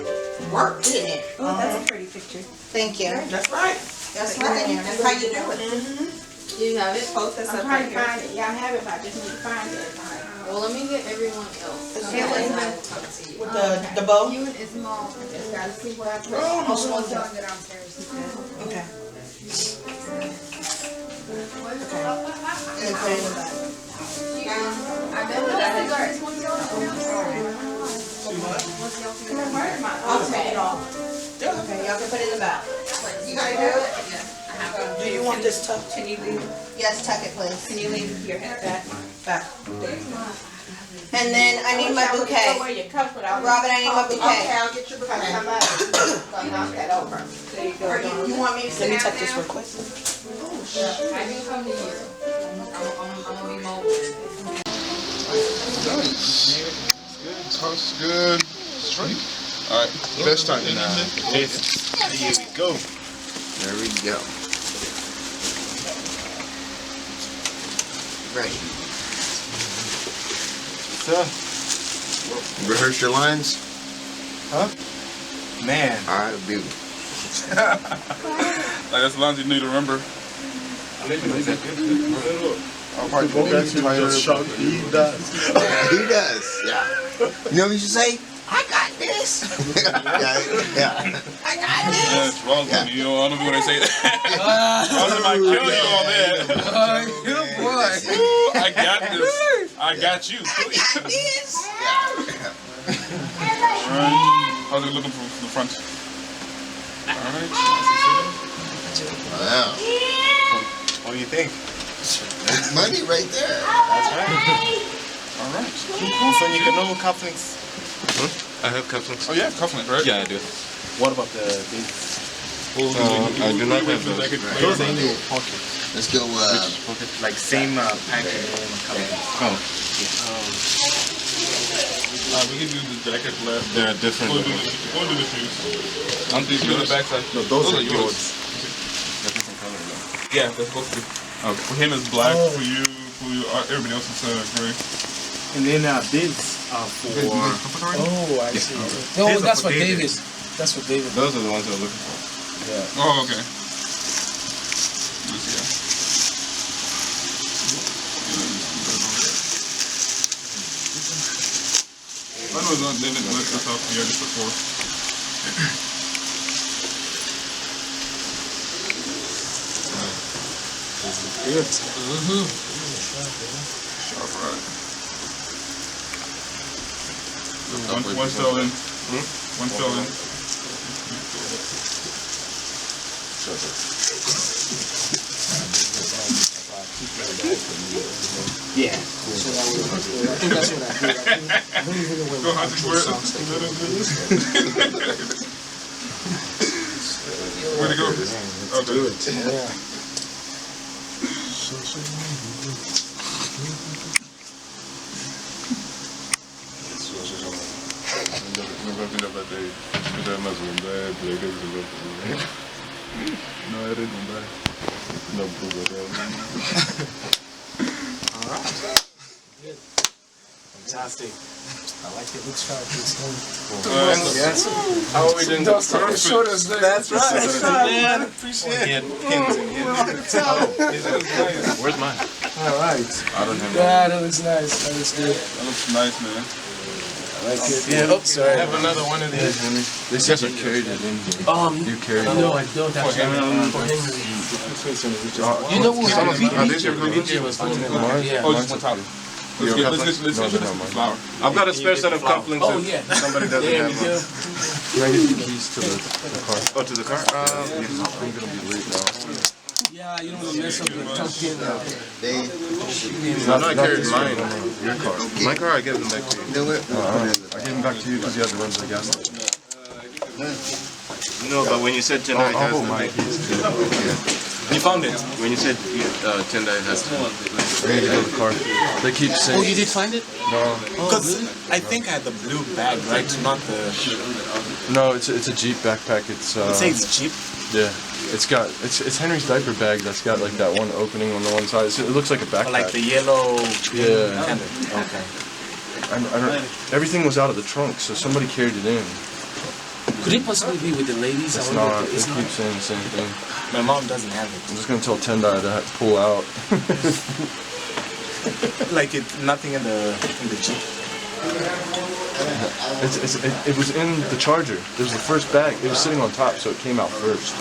Speaker 7: Work.
Speaker 2: Isn't it?
Speaker 1: Oh, that's a pretty picture.
Speaker 2: Thank you.
Speaker 7: That's right.
Speaker 2: That's right.
Speaker 7: That's how you do it.
Speaker 3: You have it?
Speaker 1: Post this
Speaker 7: I'm
Speaker 1: up
Speaker 7: trying
Speaker 1: right
Speaker 7: to
Speaker 1: here.
Speaker 7: find it. Yeah, I have it, but I just need to find it.
Speaker 3: Well, let me get everyone else.
Speaker 7: Okay, wait a minute.
Speaker 2: With the bow?
Speaker 4: You and Ismail, I just gotta see where I put it.
Speaker 7: Oh,
Speaker 4: Also, I'm telling you downstairs.
Speaker 2: Okay. And put it in the back.
Speaker 3: I know that cigars.
Speaker 2: I'll take it off. Okay, y'all can put it in the back.
Speaker 1: You gotta do it? Yeah. I have to.
Speaker 7: Do you want this tucked?
Speaker 1: Can you leave?
Speaker 2: Yes, tuck it, please.
Speaker 1: Can you leave your head back?
Speaker 2: Back. And then I need my bouquet.
Speaker 7: Where your cup without.
Speaker 2: Robin, I need my
Speaker 7: Okay,
Speaker 2: bouquet.
Speaker 7: I'll get your bouquet. Come on. Knock that over.
Speaker 1: There you go.
Speaker 2: You want me to sit down now?
Speaker 4: I can come to you. I'm gonna be mobile.
Speaker 11: Nice. That's good. Straight. All right. Best time.
Speaker 8: Here we go.
Speaker 11: There we go.
Speaker 8: Ready. Sir.
Speaker 11: Rehearse your lines.
Speaker 8: Huh? Man.
Speaker 11: All right, beautiful.
Speaker 9: Like that's the lines you need to remember.
Speaker 11: I'll probably go back to my shot. He does. He does. Yeah. You know what you should say? I got this. yeah. I got this.
Speaker 9: Yes, Roslynn, you know, I don't know when I say that. Roslynn might kill you on that.
Speaker 10: Good boy.
Speaker 9: Ooh, I got this. I got you.
Speaker 11: I got this.
Speaker 9: Alright. How's it looking from the front? Alright.
Speaker 11: Wow.
Speaker 8: What do you think?
Speaker 11: That's money right there.
Speaker 8: That's right.
Speaker 9: Alright.
Speaker 8: So you can know cufflinks.
Speaker 14: Huh? I have cufflinks.
Speaker 9: Oh yeah, cufflinks, right?
Speaker 14: Yeah, I do.
Speaker 8: What about the dates?
Speaker 14: I do not have those.
Speaker 8: Those are in your pocket.
Speaker 11: Let's go.
Speaker 8: Like same package.
Speaker 14: Oh.
Speaker 9: We can do the jacket left.
Speaker 14: They're different.
Speaker 9: We'll do the shoes. I'm thinking the backside.
Speaker 8: No, those are yours.
Speaker 14: They're different color though.
Speaker 9: Yeah, that's supposed to be.
Speaker 14: Okay.
Speaker 9: For him it's black. For you, everybody else is gray.
Speaker 8: And then bids are for.
Speaker 10: Oh, I see. No,
Speaker 8: These are
Speaker 10: that's
Speaker 8: for
Speaker 10: for
Speaker 8: David.
Speaker 10: Davis. That's for David.
Speaker 14: Those are the ones I was looking for.
Speaker 10: Yeah.
Speaker 9: Oh, okay. Let's see. I know it's not, they didn't list this up here just before.
Speaker 10: Good.
Speaker 9: Sharp right. One still in. One still in.
Speaker 10: Yeah. I think that's what I did.
Speaker 9: Go hunting for it. Where'd it go? Okay.
Speaker 10: Yeah.
Speaker 9: No, it isn't bad.
Speaker 10: Alright. Good. Fantastic. I like it. Looks sharp.
Speaker 14: Yes. How are we doing?
Speaker 10: That's right.
Speaker 8: Man, appreciate it. Pins in here.
Speaker 14: Where's mine?
Speaker 10: Alright.
Speaker 14: I don't have
Speaker 10: Yeah, that looks nice. That looks good.
Speaker 9: That looks nice, man.
Speaker 10: I like it.
Speaker 8: Yeah, oops, sorry.
Speaker 14: I have another one of these. They said you carried it in here. You carried it.
Speaker 10: No, I don't actually. For Henry. You know what?
Speaker 14: Are these your
Speaker 10: VJ was doing it. Yeah.
Speaker 9: Oh, just one top. Let's get the flower.
Speaker 8: I've got a spare set of cufflinks.
Speaker 10: Oh,
Speaker 8: if
Speaker 10: yeah.
Speaker 8: Somebody doesn't
Speaker 10: Yeah,
Speaker 8: have
Speaker 10: we
Speaker 8: one.
Speaker 10: do.
Speaker 14: Can I get the keys to the car?
Speaker 8: Oh, to the car?
Speaker 14: I'm gonna be late now.
Speaker 10: Yeah, you don't want to mess up the tucked in.
Speaker 14: No, I carried mine on your car. My car, I gave them back to you. I gave them back to you because you had to run to the gas station. No, but when you said Tendai has them, my keys.
Speaker 8: You found it?
Speaker 14: When you said Tendai has them, I need to go to the car. They keep saying.
Speaker 10: Oh, you did find it?
Speaker 14: No.
Speaker 8: Because I think I had the blue bag, right? Not the.
Speaker 14: No, it's a Jeep backpack. It
Speaker 8: says Jeep.
Speaker 14: Yeah, it's Henry's diaper bag that's got like that one opening on the one side. So it looks like a backpack.
Speaker 8: Like the yellow.
Speaker 14: Yeah.
Speaker 8: Okay.
Speaker 14: I don't, everything was out of the trunk, so somebody carried it in.
Speaker 10: Could it possibly be with the ladies?
Speaker 14: It's not. It keeps saying the same thing.
Speaker 8: My mom doesn't have it.
Speaker 14: I'm just gonna tell Tendai to pull out.
Speaker 8: Like nothing in the Jeep.
Speaker 14: It was in the Charger. It was the first bag. It was sitting on top, so it came out first.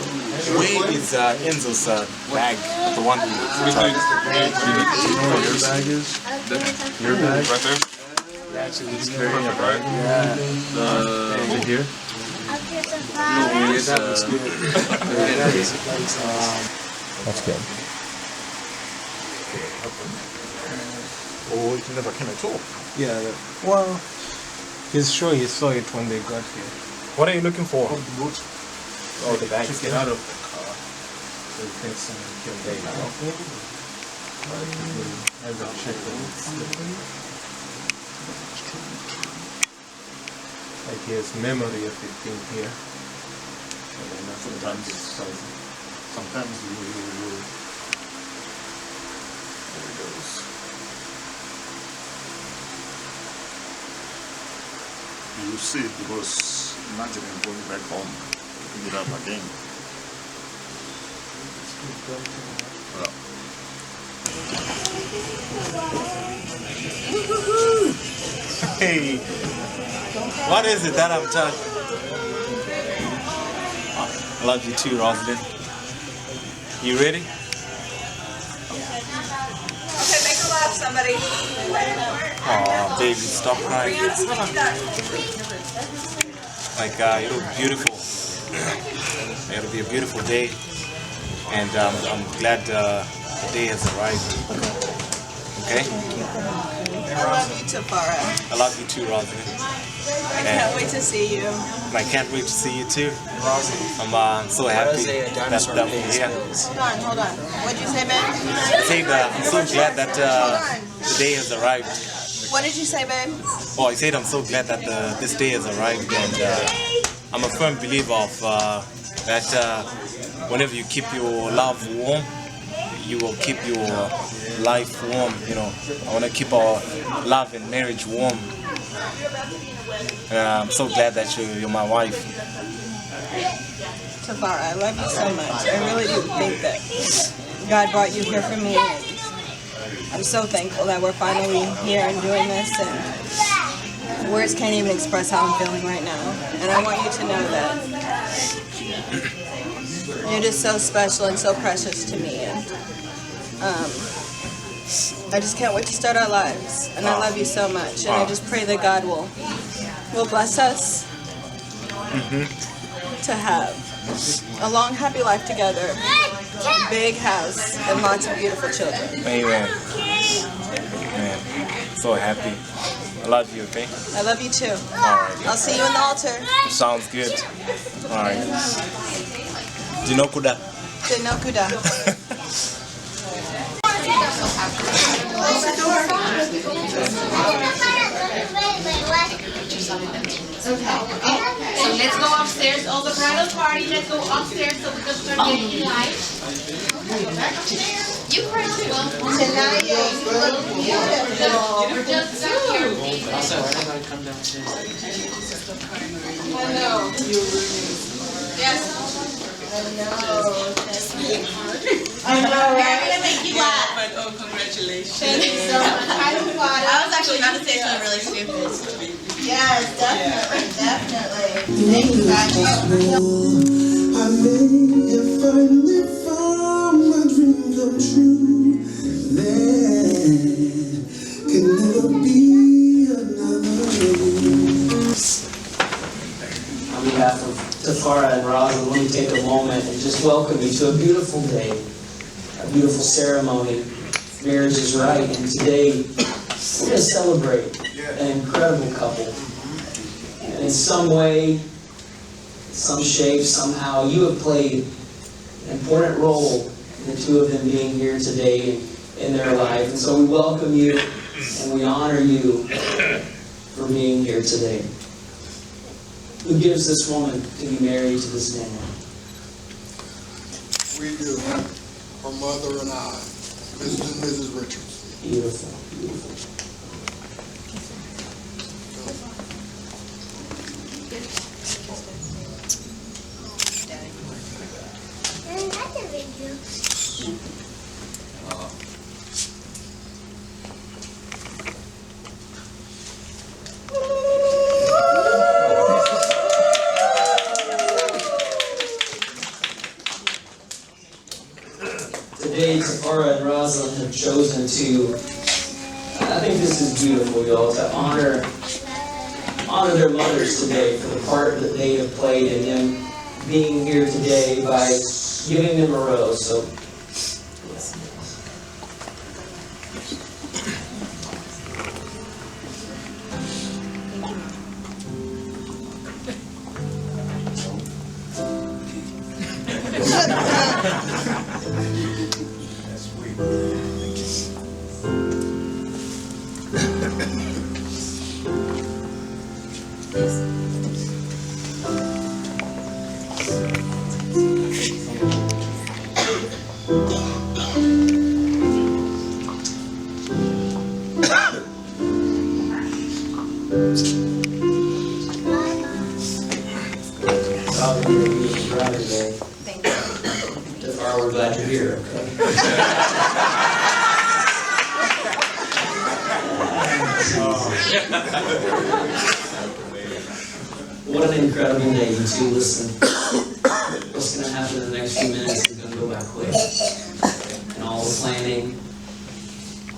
Speaker 8: Where is Enzo's bag? The one.
Speaker 14: You know where your bag is? Your bag?
Speaker 9: Right there?
Speaker 14: Actually, he's carrying a bag. Yeah. Is it here?
Speaker 10: No, that looks good.
Speaker 14: That's good.
Speaker 10: Oh, it never came at all. Yeah, well, he's sure he saw it when they got here.
Speaker 8: What are you looking for?
Speaker 10: Oh, the boat.
Speaker 8: Oh, the bag.
Speaker 10: Took it out of the car. So he thinks someone killed it. I will check it. Like he has memory of it being here.
Speaker 15: Sometimes it's sometimes you there it goes. You see it because imagine I'm going back home, picking it up again.
Speaker 8: Hey, what is it that I'm touching? I love you too, Roslynn. You ready?
Speaker 1: Okay, make a laugh, somebody.
Speaker 8: Aw, baby, stop crying. Like, it'll be beautiful. It'll be a beautiful day. And I'm glad the day has arrived. Okay?
Speaker 2: I love you, Tafara.
Speaker 8: I love you too, Roslynn.
Speaker 2: I can't wait to see you.
Speaker 8: I can't wait to see you too. I'm so happy that we're here.
Speaker 2: Hold on. What'd you say, babe?
Speaker 8: I'm so glad that the day has arrived.
Speaker 2: What did you say, babe?
Speaker 8: Oh, I said I'm so glad that this day has arrived, and I'm a firm believer of that whenever you keep your love warm, you will keep your life warm. You know, I want to keep our love and marriage warm. I'm so glad that you're my wife.
Speaker 2: Tafara, I love you so much. I really do think that God brought you here for me. And I'm so thankful that we're finally here and doing this. And words can't even express how I'm feeling right now. And I want you to know that you're just so special and so precious to me. And I just can't wait to start our lives. And I love you so much. And I just pray that God will bless us to have a long, happy life together, a big house, and lots of beautiful children.
Speaker 8: Amen. Amen. So happy. I love you, okay?
Speaker 2: I love you too.
Speaker 8: Alright.
Speaker 2: I'll see you in the altar.
Speaker 8: Sounds good. Alright. Dinokuda.
Speaker 2: Dinokuda.
Speaker 3: Okay. So let's go upstairs. All the bridal party, let's go upstairs so we can start getting lights. You cry too.
Speaker 2: Tonight, you look beautiful.
Speaker 3: You're just got here.
Speaker 2: I know. Yes. I know, right?
Speaker 3: We're gonna make you laugh.
Speaker 2: Oh, congratulations. Thank you so much.
Speaker 3: I was actually about to say something really stupid.
Speaker 2: Yes, definitely, definitely. Thank you, guys.
Speaker 16: I may have finally found my dream come true. There can never be another you.
Speaker 17: On behalf of Tafara and Roz, I want to take a moment and just welcome you to a beautiful day
Speaker 12: a beautiful ceremony. Marriage is right, and today we're going to celebrate an incredible couple. And in some way, some shape, somehow, you have played an important role in the two of them being here today in their life. And so we welcome you and we honor you for being here today. Who gives this woman to be married to this man?
Speaker 18: We do. Her mother and I, Mrs. and Mrs. Richards.
Speaker 12: Beautiful, beautiful. Today, Tafara and Roslynn have chosen to, I think this is beautiful, y'all, to honor their mothers today for the part that they have played in them being here today by giving them a rose. So, Tafara, we're glad you're here, What an incredible day, you two. Listen, what's going to happen in the next few minutes is going to go by quick. And all the planning,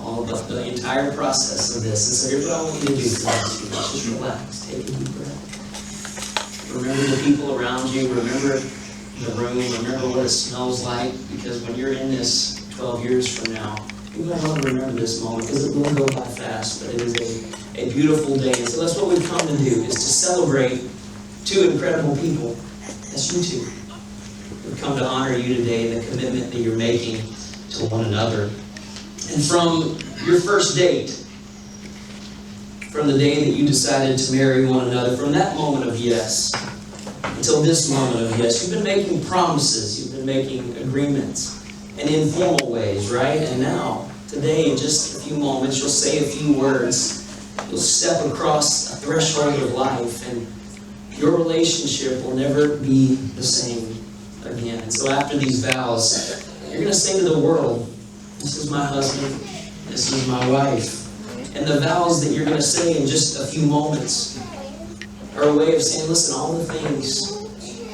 Speaker 12: all the entire process of this. And so here's what I want you to do for the next few minutes. Just relax, take a deep breath. Remember the people around you, remember the room, remember what it smells like, because when you're in this 12 years from now, you're going to want to remember this moment, because it will go by fast, but it is a beautiful day. And so that's what we've come to do, is to celebrate two incredible people. That's you two. We've come to honor you today and the commitment that you're making to one another. And from your first date, from the day that you decided to marry one another, from that moment of yes, until this moment of yes, you've been making promises, you've been making agreements in informal ways, right? And now, today, in just a few moments, you'll say a few words. You'll step across a threshold of life, and your relationship will never be the same again. And so after these vows, you're going to say to the world, this is my husband, this is my wife. And the vows that you're going to say in just a few moments are a way of saying, listen, all the things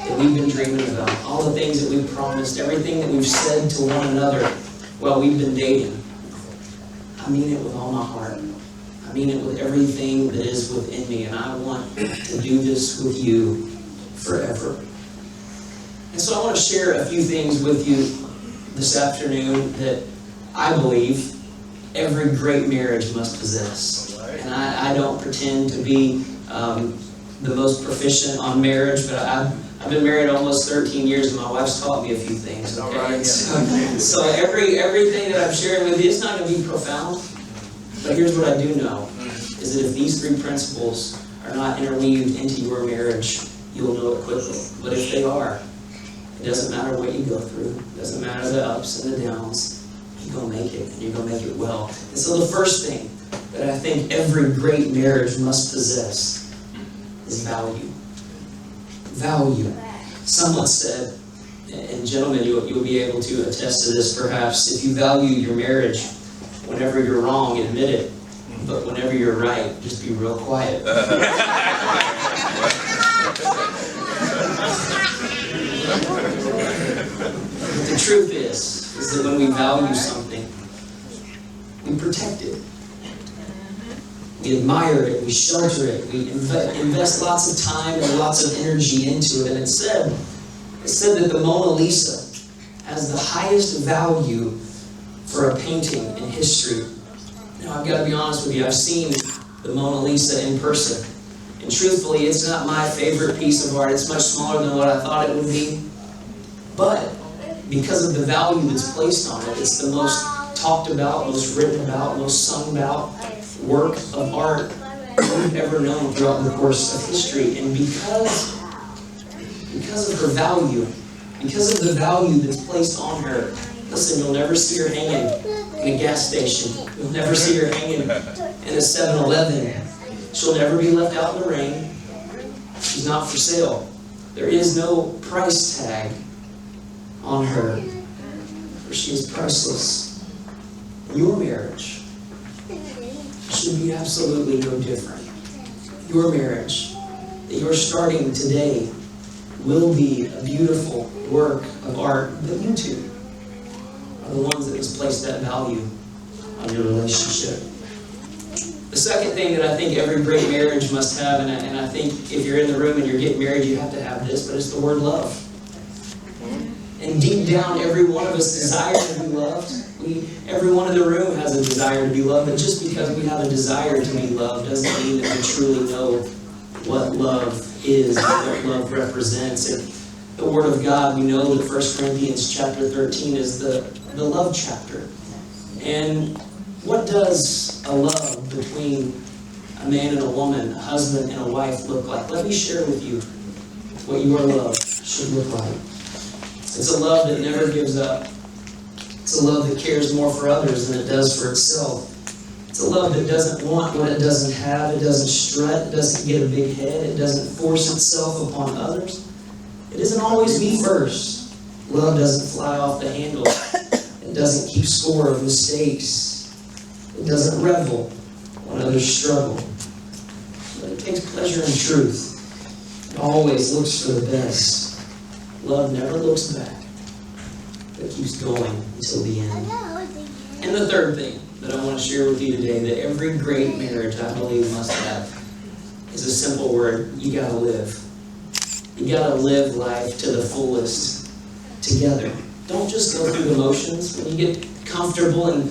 Speaker 12: that we've been dreaming about, all the things that we've promised, everything that we've said to one another while we've been dating, I mean it with all my heart. I mean it with everything that is within me, and I want to do this with you forever. And so I want to share a few things with you this afternoon that I believe every great marriage must possess. And I don't pretend to be the most proficient on marriage, but I've been married almost 13 years, and my wife's taught me a few things. Okay? Right, yeah. So everything that I'm sharing with you, it's not going to be profound. But here's what I do know, is that if these three principles are not interweaved into your marriage, you'll know it quickly. But if they are, it doesn't matter what you go through. It doesn't matter the ups and the downs. You're going to make it, and you're going to make it well. And so the first thing that I think every great marriage must possess is value. Value. Someone said, and gentlemen, you'll be able to attest to this perhaps, if you value your marriage, whenever you're wrong, admit it. But whenever you're right, just be real quiet. The truth is that when we value something, we protect it. We admire it, we shelter it, we invest lots of time and lots of energy into it. And it said that the Mona Lisa has the highest value for a painting in history. Now, I've got to be honest with you, I've seen the Mona Lisa in person. And truthfully, it's not my favorite piece of art. It's much smaller than what I thought it would be. But because of the value that's placed on it, it's the most talked about, most written about, most sung about work of art we've ever known throughout the course of history. And because of her value, because of the value that's placed on her, listen, you'll never see her hanging in a gas station. You'll never see her hanging in a 7-Eleven. She'll never be left out in the rain. She's not for sale. There is no price tag on her, for she is priceless. Your marriage should be absolutely no different. Your marriage that you're starting today will be a beautiful work of art, but you two are the ones that has placed that value on your relationship. The second thing that I think every great marriage must have, and I think if you're in the room and you're getting married, you have to have this, but it's the word love. And deep down, every one of us desires to be loved. Every one in the room has a desire to be loved, but just because we have a desire to be loved doesn't mean that we truly know what love is, what love represents. And the Word of God, we know that 1 Corinthians chapter 13 is the love chapter. And what does a love between a man and a woman, a husband and a wife look like? Let me share with you what your love should look like. It's a love that never gives up. It's a love that cares more for others than it does for itself. It's a love that doesn't want what it doesn't have. It doesn't strut. It doesn't get a big head. It doesn't force itself upon others. It isn't always me first. Love doesn't fly off the handle. It doesn't keep score of mistakes. It doesn't revel when others struggle. But it takes pleasure in truth. It always looks for the best. Love never looks back, but keeps going until the end. And the third thing that I want to share with you today that every great marriage, I believe, must have is a simple word. You gotta live. You gotta live life to the fullest together. Don't just go through the motions. When you get comfortable and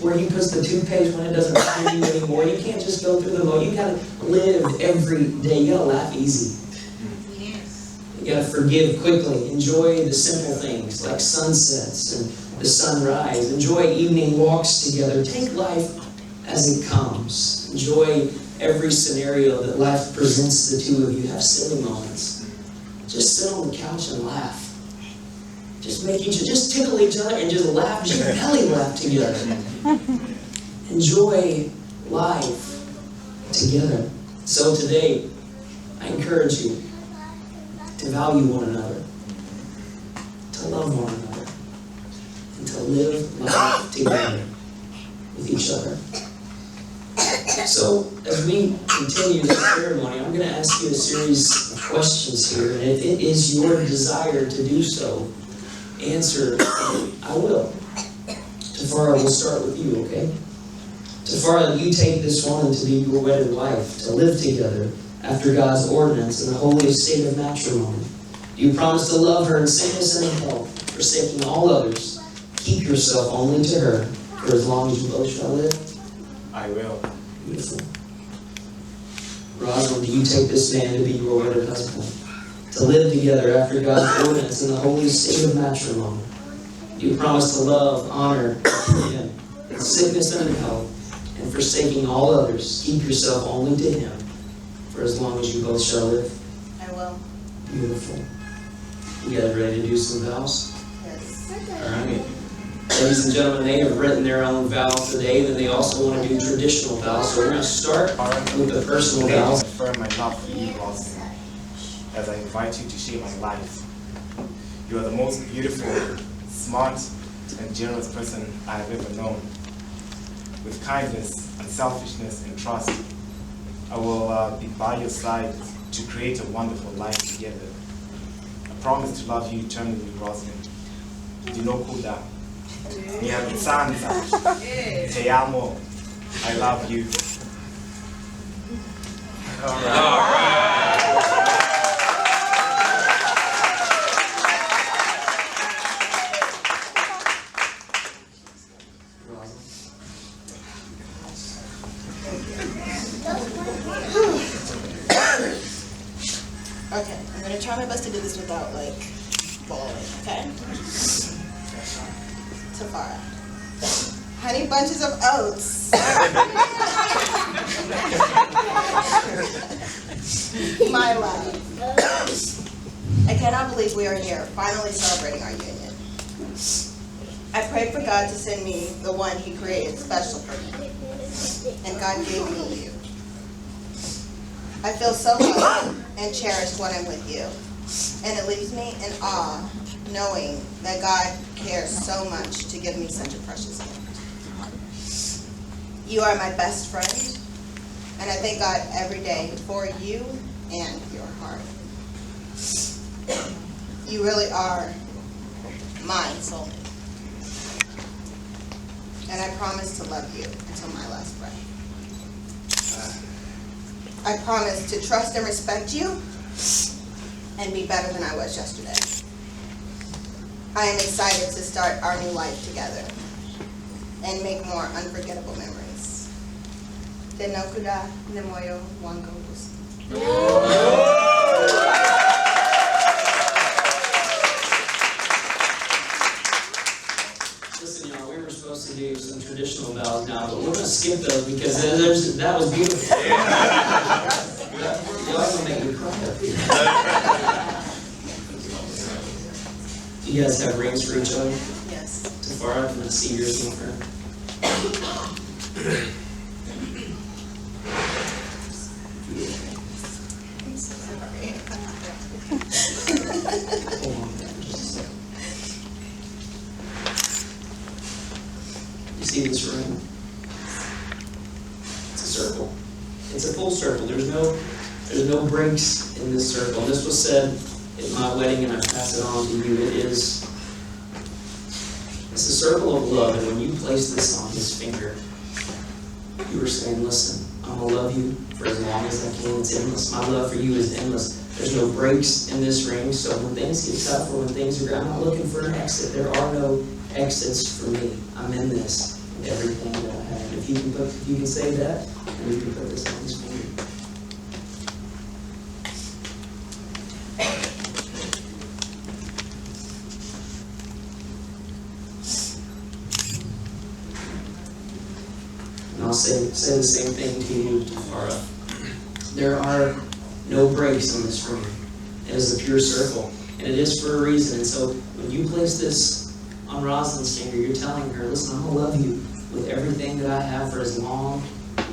Speaker 12: where he puts the toothpaste when it doesn't remind you anymore, you can't just go through the motions. You gotta live every day. You gotta laugh easy. You gotta forgive quickly. Enjoy the simple things like sunsets and the sunrise. Enjoy evening walks together. Take life as it comes. Enjoy every scenario that life presents the two of you. Have silly moments. Just sit on the couch and laugh. Just tickle each other and just laugh. Just belly laugh together. Enjoy life together. So today, I encourage you to value one another, to love one another, and to live life together with each other. So, as we continue this ceremony, I'm going to ask you a series of questions here, and if it is your desire to do so, answer, I will. Tafara, we'll start with you, okay? Tafara, you take this woman to be your wedded wife, to live together after God's ordinance in the holy estate of matrimony. Do you promise to love her in sickness and in health, forsaking all others? Keep yourself only to her for as long as you both shall live?
Speaker 8: I will.
Speaker 12: Beautiful. Roslynn, do you take this man to be your wedded husband, to live together after God's ordinance in the holy estate of matrimony? Do you promise to love, honor him in sickness and in health, and forsaking all others, keep yourself only to him for as long as you both shall live?
Speaker 2: I will.
Speaker 12: Beautiful. You guys ready to do some vows?
Speaker 2: Yes.
Speaker 12: All right. Ladies and gentlemen, they have written their own vows today, then they also want to do traditional vows. So we're going to start with the personal vows.
Speaker 8: I affirm my love for you, Roslynn, as I invite you to share my life. You are the most beautiful, smart, and generous person I have ever known. With kindness, unselfishness, and trust, I will be by your side to create a wonderful life together. I promise to love you eternally, Roslynn. Do not cool down. Mi abbastanza. Te amo. I love you. All right.
Speaker 2: Okay, I'm gonna try my best to do this without like bawling, okay? Tafara. Honey bunches of oats. My love. I cannot believe we are here, finally celebrating our union. I prayed for God to send me the one He created special for me, and God gave me you. I feel so loved and cherished when I'm with you, and it leaves me in awe knowing that God cares so much to give me such a precious gift. You are my best friend, and I thank God every day for you and your heart. You really are my soulmate. And I promise to love you until my last breath. I promise to trust and respect you and be better than I was yesterday. I am excited to start our new life together and make more unforgettable memories. Tenokuda Nemoyo Wango.
Speaker 12: Listen, y'all, we were supposed to do some traditional vows now, but we're going to skip those because that was beautiful. Y'all going to make me cry up here. Do you guys have rings for each other?
Speaker 2: Yes.
Speaker 12: Tafara, can I see yours, my friend?
Speaker 2: I'm so sorry.
Speaker 12: You see this ring? It's a circle. It's a full circle. There's no breaks in this circle. And this was said at my wedding, and I pass it on to you. It's a circle of love, and when you place this on his finger, you were saying, listen, I'm going to love you for as long as I can. It's endless. My love for you is endless. There's no breaks in this ring, so when things get tough or when things are, I'm not looking for an exit. There are no exits for me. I'm in this with everything that I have. If you can say that, then you can put this on his finger. And I'll say the same thing to you, Tafara. There are no breaks in this ring. It is a pure circle, and it is for a reason. And so when you place this on Roslyn's finger, you're telling her, listen, I'm going to love you with everything that I have for as long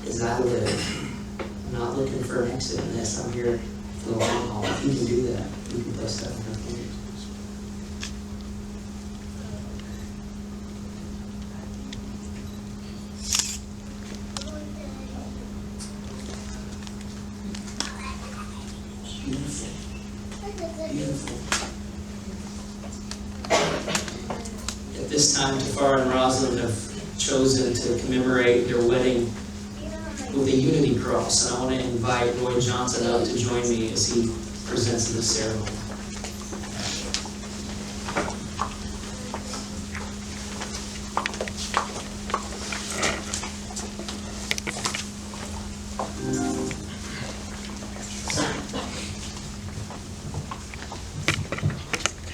Speaker 12: as I live. I'm not looking for an exit in this. I'm here for the long haul. If you can do that, you can place that on her finger. Beautiful. Beautiful. At this time, Tafara and Roslynn have chosen to commemorate their wedding with a unity cross, and I want to invite Roy Johnson up to join me as he presents the ceremony.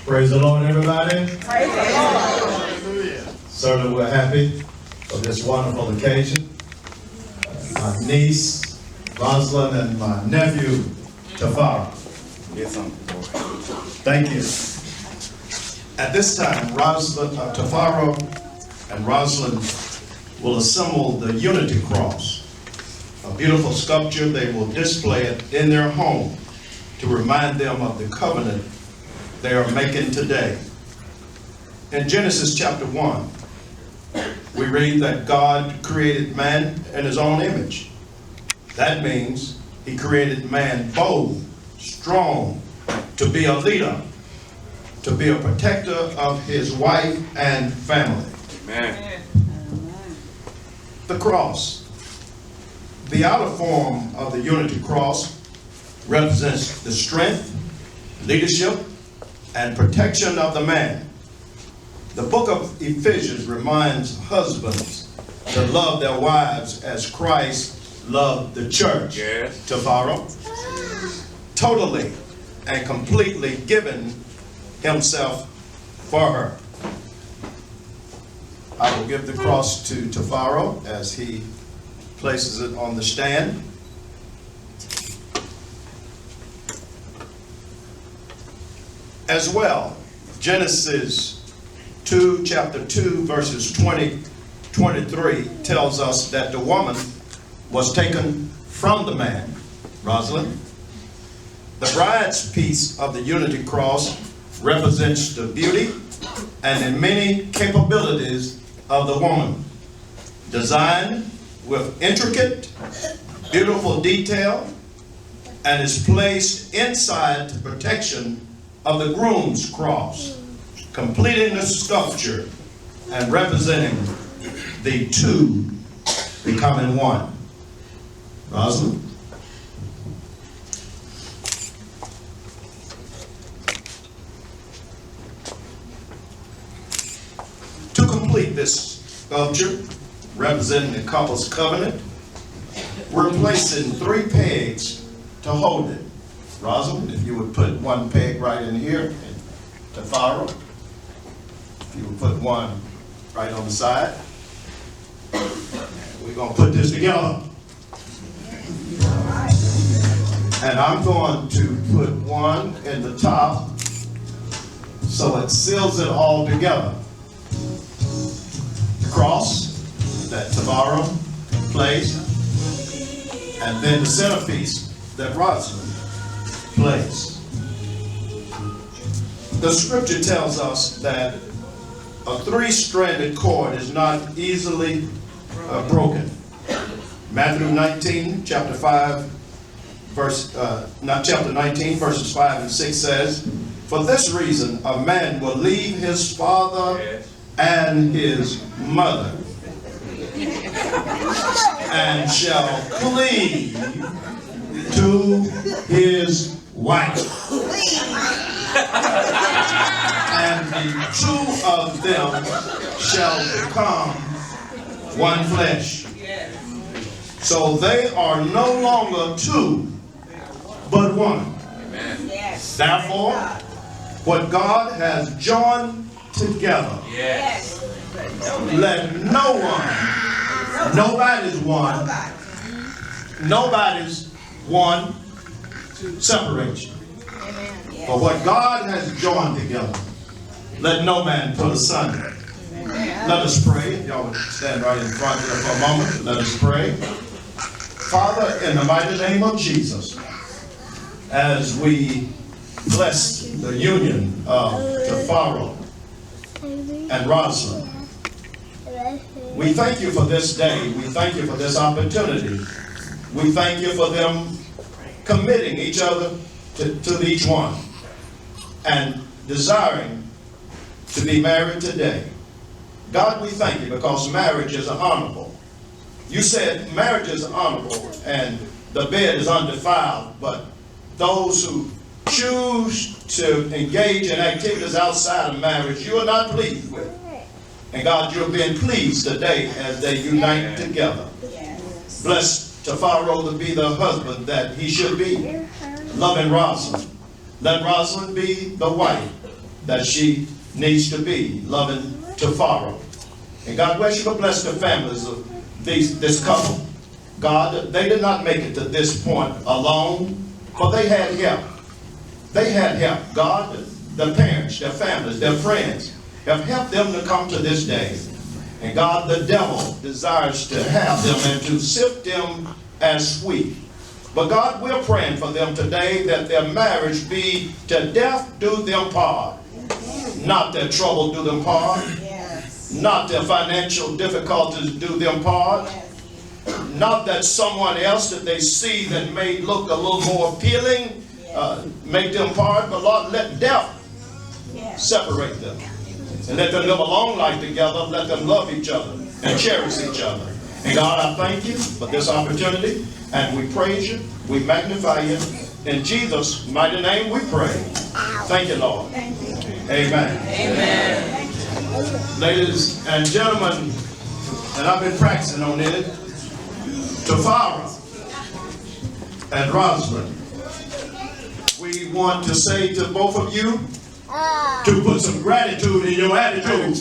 Speaker 19: Praise the Lord, everybody.
Speaker 2: Praise the Lord.
Speaker 19: Certainly we're happy for this wonderful occasion. My niece, Roslynn, and my nephew, Tafara.
Speaker 8: Yes, Uncle.
Speaker 19: Thank you. At this time, Tafara and Roslynn will assemble the Unity Cross, a beautiful sculpture. They will display it in their home to remind them of the covenant they are making today. In Genesis chapter 1, we read that God created man in his own image. That means he created man bold, strong, to be a leader, to be a protector of his wife and family.
Speaker 8: Amen.
Speaker 19: The cross. The outer form of the Unity Cross represents the strength, leadership, and protection of the man. The book of Ephesians reminds husbands to love their wives as Christ loved the church.
Speaker 8: Yes.
Speaker 19: Tafara. Totally. and completely given himself for her. I will give the cross to Tafara as he places it on the stand. As well, Genesis 2, chapter 2, verses 23 tells us that the woman was taken from the man. Roslynn. The bride's piece of the unity cross represents the beauty and the many capabilities of the woman, designed with intricate, beautiful detail, and is placed inside the protection of the groom's cross, completing the sculpture and representing the two becoming one. Roslynn. To complete this sculpture, representing the couple's covenant, we're placing 3 pegs to hold it. Roslynn, if you would put one peg right in here, and Tafara, if you would put one right on the side. We're going to put this together. And I'm going to put one in the top so it seals it all together. The cross that Tafara placed, and then the centerpiece that Roslynn placed. The scripture tells us that a 3-stranded cord is not easily broken. Matthew 19, chapter 5, chapter 19, verses 5 and 6 says, "For this reason a man will leave his father and his mother, and shall cleave to his wife. And the 2 of them shall become one flesh." So they are no longer 2, but 1. Therefore, what God has joined together, let no one, nobody's one separate you. For what God has joined together, let no man put asunder. Let us pray. If y'all would stand right in front here for a moment. Let us pray. Father, in the mighty name of Jesus, as we bless the union of Tafara and Roslynn, we thank you for this day. We thank you for this opportunity. We thank you for them committing each other to each one and desiring to be married today. God, we thank you because marriage is honorable. You said marriage is honorable and the bed is undefiled, but those who choose to engage in activities outside of marriage, you are not pleased with. And God, you're being pleased today as they unite together. Bless Tafara to be the husband that he should be, loving Roslynn. Let Roslynn be the wife that she needs to be, loving Tafara. And God, bless you to bless the families of this couple. God, they did not make it to this point alone, for they had help. They had help. God, their parents, their families, their friends have helped them to come to this day. And God, the devil desires to have them and to sift them as wheat. But God, we're praying for them today that their marriage be to death do them part. Not their trouble do them part. Not their financial difficulties do them part. Not that someone else that they see that may look a little more appealing make them part, but Lord, let death separate them. And let them live a long life together. Let them love each other and cherish each other. And God, I thank you for this opportunity. And we praise you. We magnify you. In Jesus' mighty name we pray. Thank you, Lord. Amen. Amen. Ladies and gentlemen, and I've been practicing on it, Tafara and Roslynn, we want to say to both of you to put some gratitude in your attitude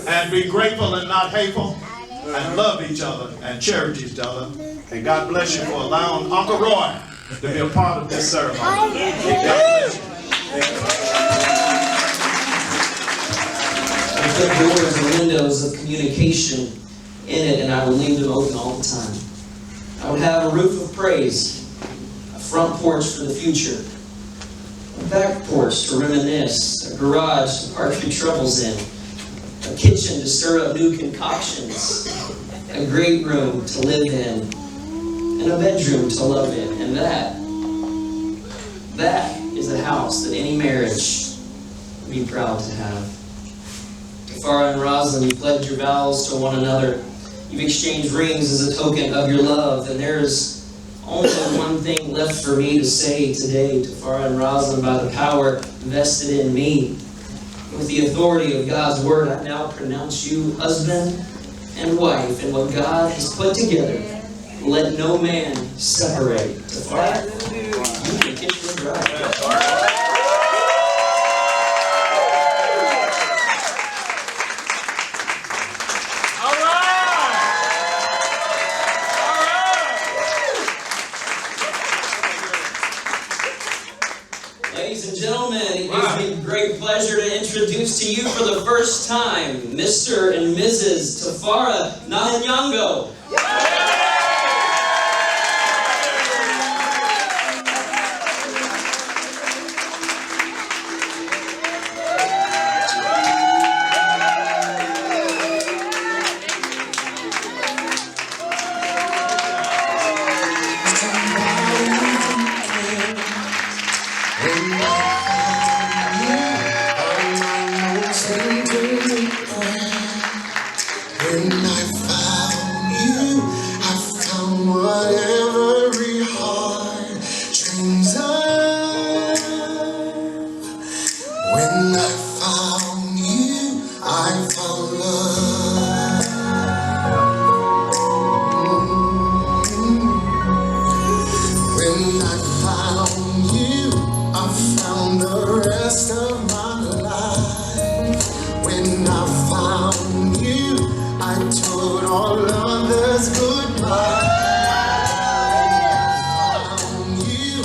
Speaker 19: and be grateful and not hateful and love each other and cherish each other. And God bless you for allowing Uncle Roy to be a part of this ceremony. God bless you.
Speaker 12: I put doors and windows of communication in it, and I would leave them open all the time. I would have a roof of praise, a front porch for the future, a back porch to reminisce, a garage to park your troubles in, a kitchen to stir up new concoctions, a great room to live in, and a bedroom to love in. And that is a house that any marriage would be proud to have. Tafara and Roslynn, you pledged your vows to one another. You've exchanged rings as a token of your love, and there's only one thing left for me to say today, Tafara and Roslynn, by the power vested in me. With the authority of God's word, I now pronounce you husband and wife, and what God has put together, let no man separate. Tafara, you can kiss your bride. Ladies and gentlemen, it gives me great pleasure to introduce to you for the first time, Mr. and Mrs. Tafara Nahanyango.
Speaker 16: When I found you, I found what every heart dreams of. When I found you, I found love. When I found you, I found the rest of my life. When I found you, I told all others goodbye. When I found you,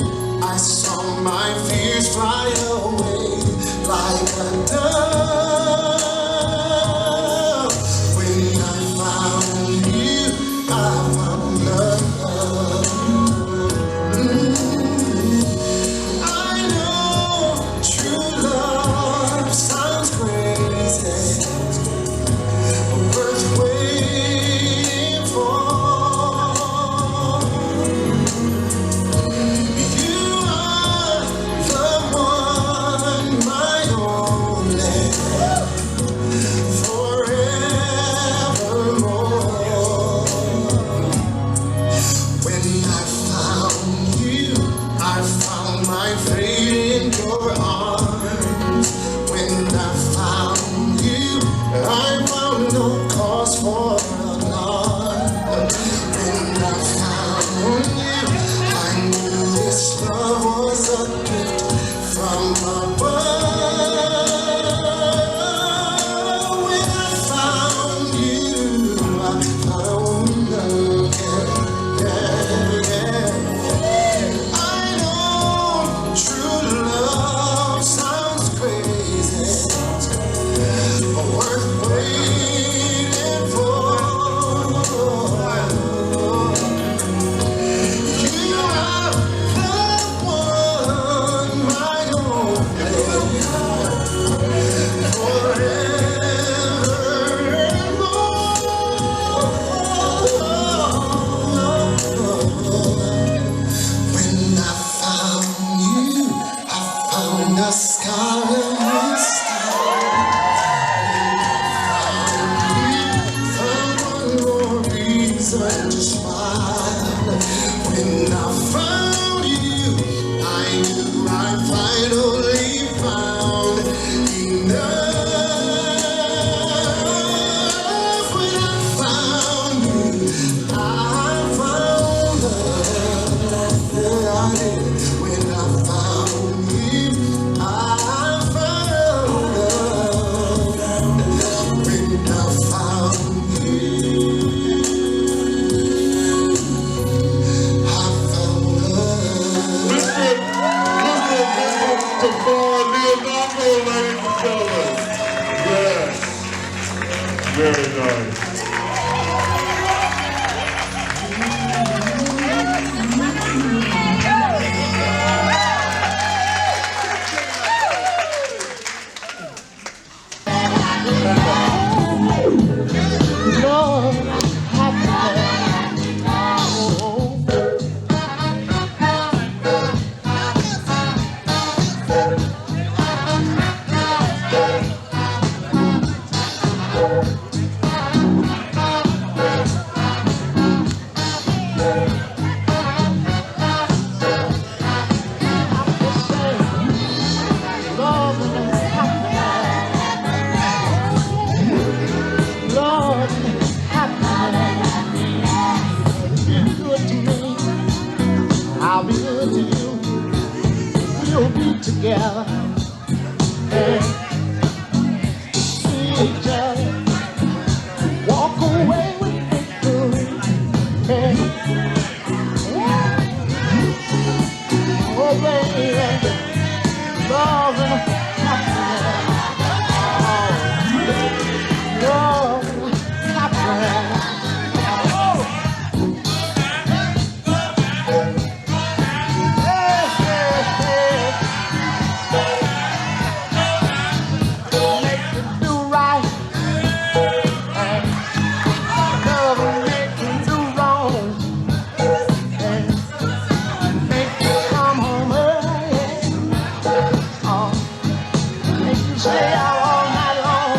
Speaker 16: I saw my fears fly away like a dove. When I found you, I found love. I know true love sounds crazy, worth waiting for. You are the one, my only, forevermore. When I found you, I found my fate in your arms. When I found you, I found no cause for alarm. When I found you, I knew this love was a gift from above. When I found you, I found love. Yeah, yeah. I know true love sounds crazy, worth waiting for. You are the one, my only, forevermore. When I found you, I found a scarlet star. Found one more reason to smile. When I found you, I knew I finally found enough. When I found you, I found love. Yeah, I did. When I found good to me. I'll be good to you. We'll be together and see each other. Walk away with victory. And oh, baby, love and happiness. Oh, love and happiness. Stay out all night long.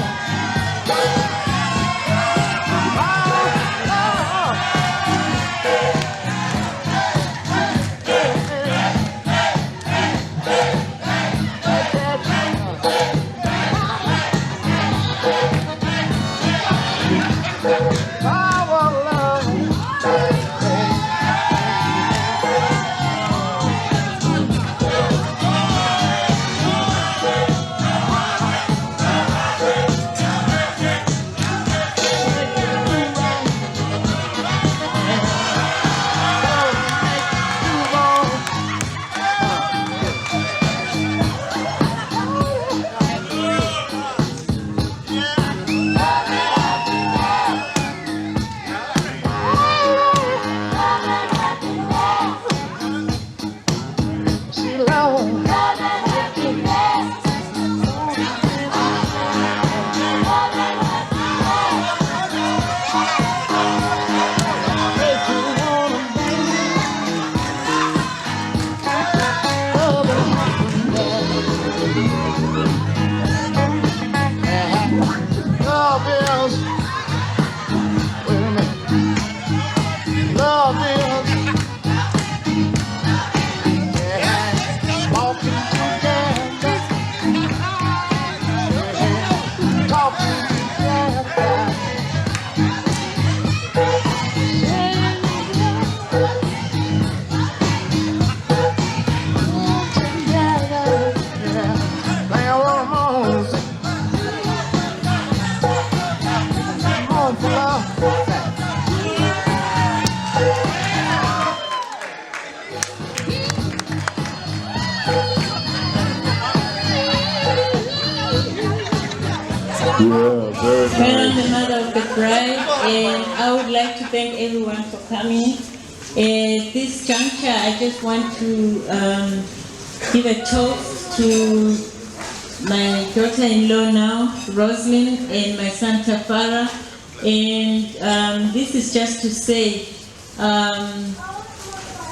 Speaker 20: I'm the mother of the bride, and I would like to thank everyone for coming. At this juncture, I just want to give a toast to my daughter-in-law now, Roslynn, and my son Tafara. And this is just to say,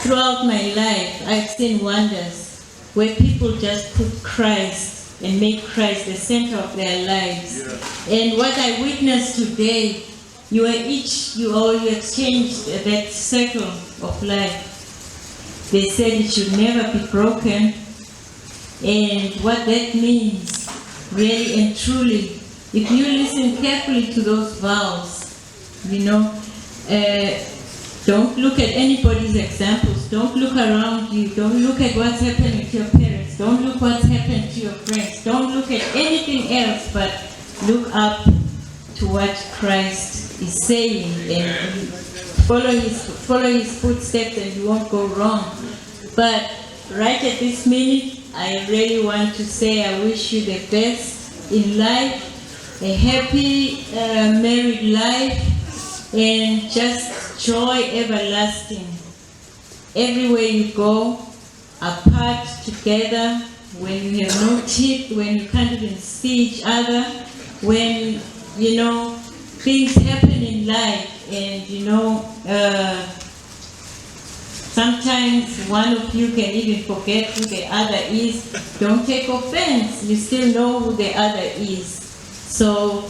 Speaker 20: throughout my life, I've seen wonders where people just put Christ and make Christ the center of their lives. And what I witnessed today, you exchanged that circle of life. They said it should never be broken. And what that means, really and truly, if you listen carefully to those vows, don't look at anybody's examples. Don't look around you. Don't look at what's happening to your parents. Don't look what's happened to your friends. Don't look at anything else, but look up to what Christ is saying and follow his footsteps, and you won't go wrong. But right at this minute, I really want to say I wish you the best in life, a happy married life, and just joy everlasting. Everywhere you go, apart, together, when you have no teeth, when you can't even see each other, when, things happen in life, and, sometimes one of you can even forget who the other is. Don't take offense, you still know who the other is. So,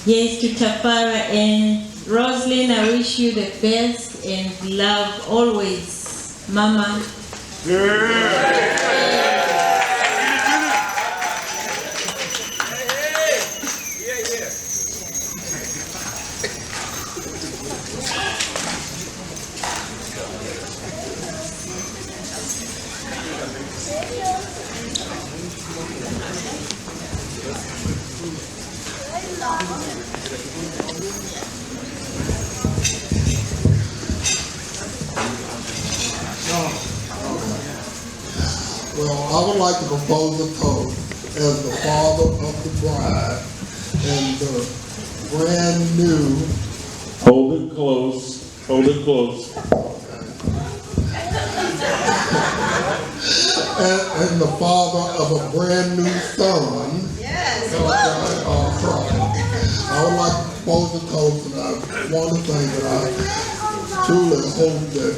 Speaker 20: yes, to Tafara and Roslynn, I wish you the best and love always, Mama.
Speaker 18: I would like to propose a toast as the father of the bride and the brand new.
Speaker 9: Hold it close. Hold it close.
Speaker 18: And the father of a brand new son.
Speaker 2: Yes.
Speaker 18: I would like to propose a toast, and I want to say that I truly hope that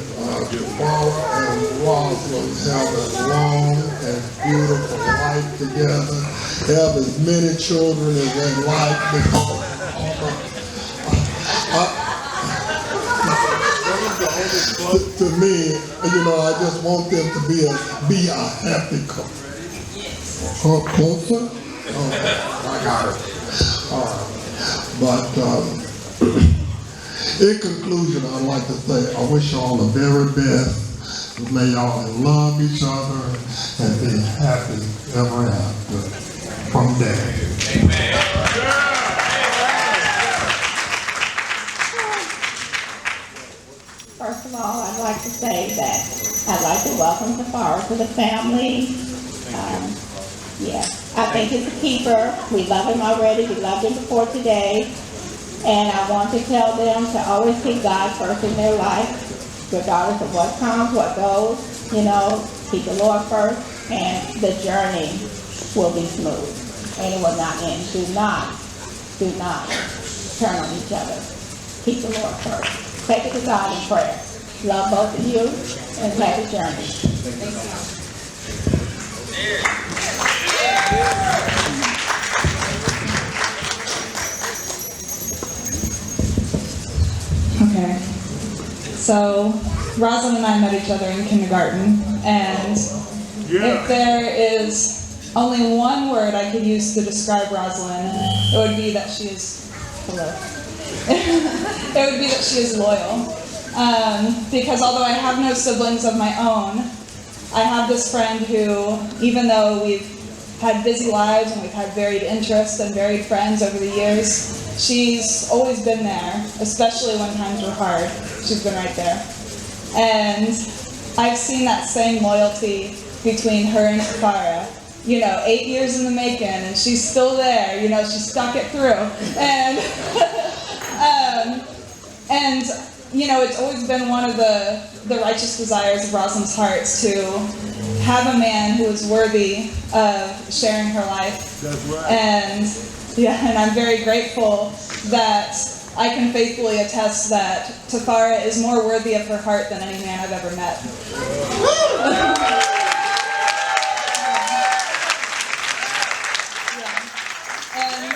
Speaker 18: Tafara and Roslynn have a long and beautiful life together, have as many children as they like, because to me, I just want them to be a happy couple. Closer? Oh, I got it. All right. But in conclusion, I'd like to say I wish y'all the very best. May y'all love each other and be happy ever after from there. Amen.
Speaker 7: First of all, I'd like to say that I'd like to welcome Tafara to the family. I think he's a keeper. We love him already. We loved him before today. And I want to tell them to always keep God first in their life, regardless of what comes, what goes. Keep the Lord first, and the journey will be smooth. And it will not end. Do not turn on each other. Keep the Lord first. Take it to God in prayer. Love both of you and take the journey.
Speaker 5: Okay. So, Roslynn and I met each other in kindergarten, and if there is only one word I could use to describe Roslynn, it would be that she is it would be that she is loyal. Because although I have no siblings of my own, I have this friend who, even though we've had busy lives and we've had varied interests and varied friends over the years, she's always been there, especially when times were hard. She's been right there. And I've seen that same loyalty between her and Tafara. 8 years in the making, and she's still there. She stuck it through. And it's always been one of the righteous desires of Roslyn's heart to have a man who is worthy of sharing her life.
Speaker 15: That's right.
Speaker 5: And I'm very grateful that I can faithfully attest that Tafara is more worthy of her heart than any man I've ever met. And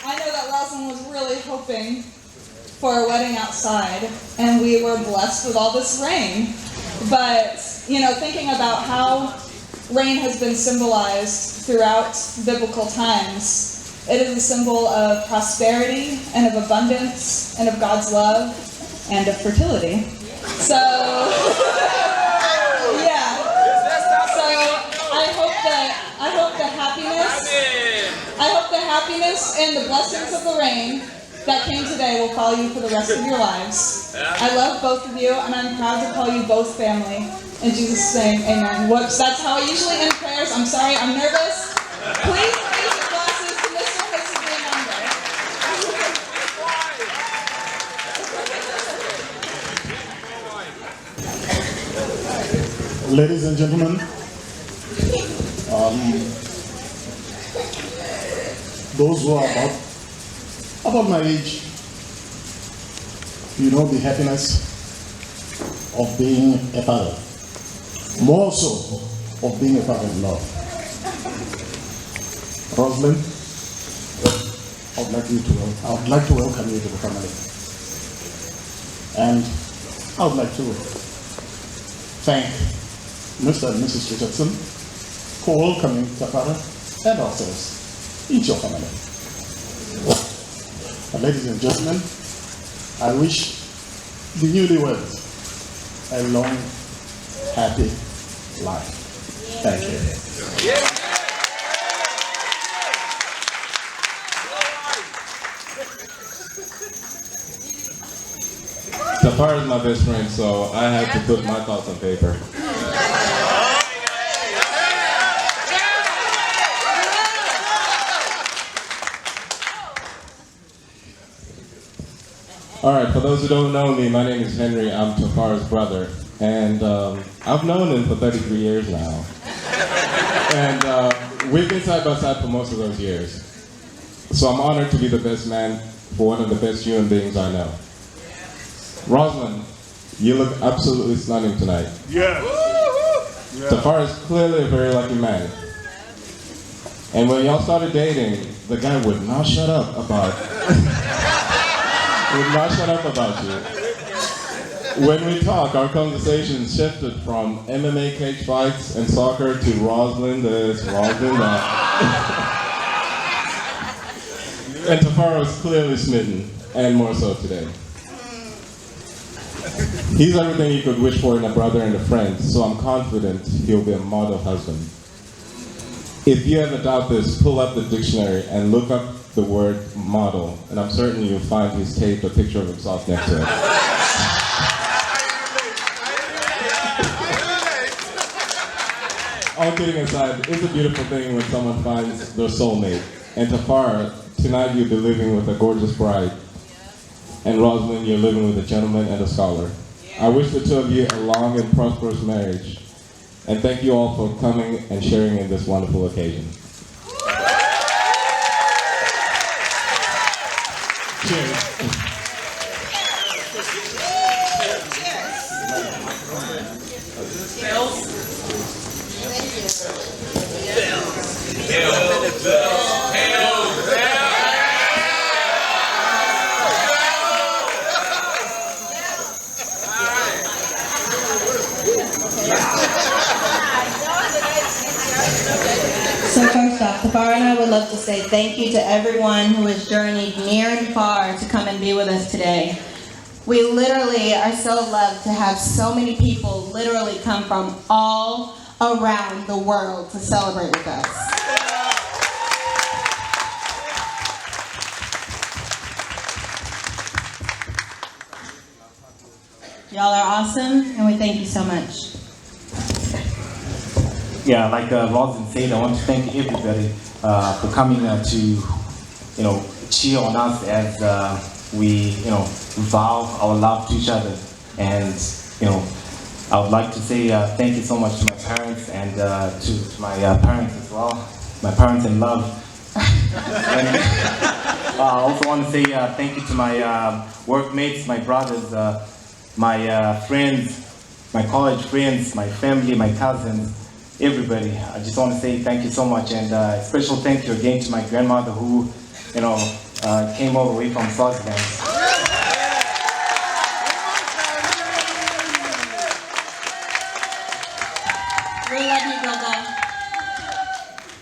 Speaker 5: I know that Roslynn was really hoping for a wedding outside, and we were blessed with all this rain. But, thinking about how rain has been symbolized throughout biblical times, it is a symbol of prosperity and of abundance and of God's love and of fertility. So, I hope the happiness and the blessings of the rain that came today will follow you for the rest of your lives. I love both of you, and I'm proud to call you both family. In Jesus' name, amen. Whoops, that's how I usually end prayers. I'm sorry, I'm nervous. Please raise your glasses to Mr. and Mrs. Leander.
Speaker 18: Ladies and gentlemen, those who are about my age, the happiness of being a father, more so of being a father-in-law. Roslynn, I would like to welcome you to the family. And I would like to thank Mr. and Mrs. Richardson for welcoming Tafara and ourselves into your family. Ladies and gentlemen, I wish the newlyweds a long, happy life. Thank you.
Speaker 9: Tafara is my best friend, so I have to put my thoughts on paper.
Speaker 21: All right, for those who don't know me, my name is Henry. I'm Tafara's brother. And I've known him for 33 years now. And we've been side by side for most of those years. So I'm honored to be the best man for one of the best human beings I know. Roslynn, you look absolutely stunning tonight.
Speaker 15: Yeah.
Speaker 21: Tafara is clearly a very lucky man. And when y'all started dating, the guy would not shut up about you. When we talk, our conversation shifted from MMA cage fights and soccer to Roslynn this, Roslynn that. And Tafara was clearly smitten, and more so today. He's everything you could wish for in a brother and a friend, so I'm confident he'll be a model husband. If you ever doubt this, pull up the dictionary and look up the word model, and I'm certain you'll find he's taped a picture of himself next to it. All kidding aside, it's a beautiful thing when someone finds their soulmate. And Tafara, tonight you'll be living with a gorgeous bride. And Roslynn, you're living with a gentleman and a scholar. I wish the two of you a long and prosperous marriage. And thank you all for coming and sharing in this wonderful occasion. Cheers.
Speaker 2: So first off, Tafara and I would love to say thank you to everyone who has journeyed near and far to come and be with us today. We literally are so loved to have so many people literally come from all around the world to celebrate with us. Y'all are awesome, and we thank you so much.
Speaker 22: Yeah, like Roslynn said, I want to thank everybody for coming to, cheer on us as we, vow our love to each other. And, I would like to say thank you so much to my parents and to my parents as well, my parents in love. And I also want to say thank you to my workmates, my brothers, my friends, my college friends, my family, my cousins. Everybody, I just want to say thank you so much, and a special thank you again to my grandmother who, came all the way from Swaziland.
Speaker 2: We love you, brother.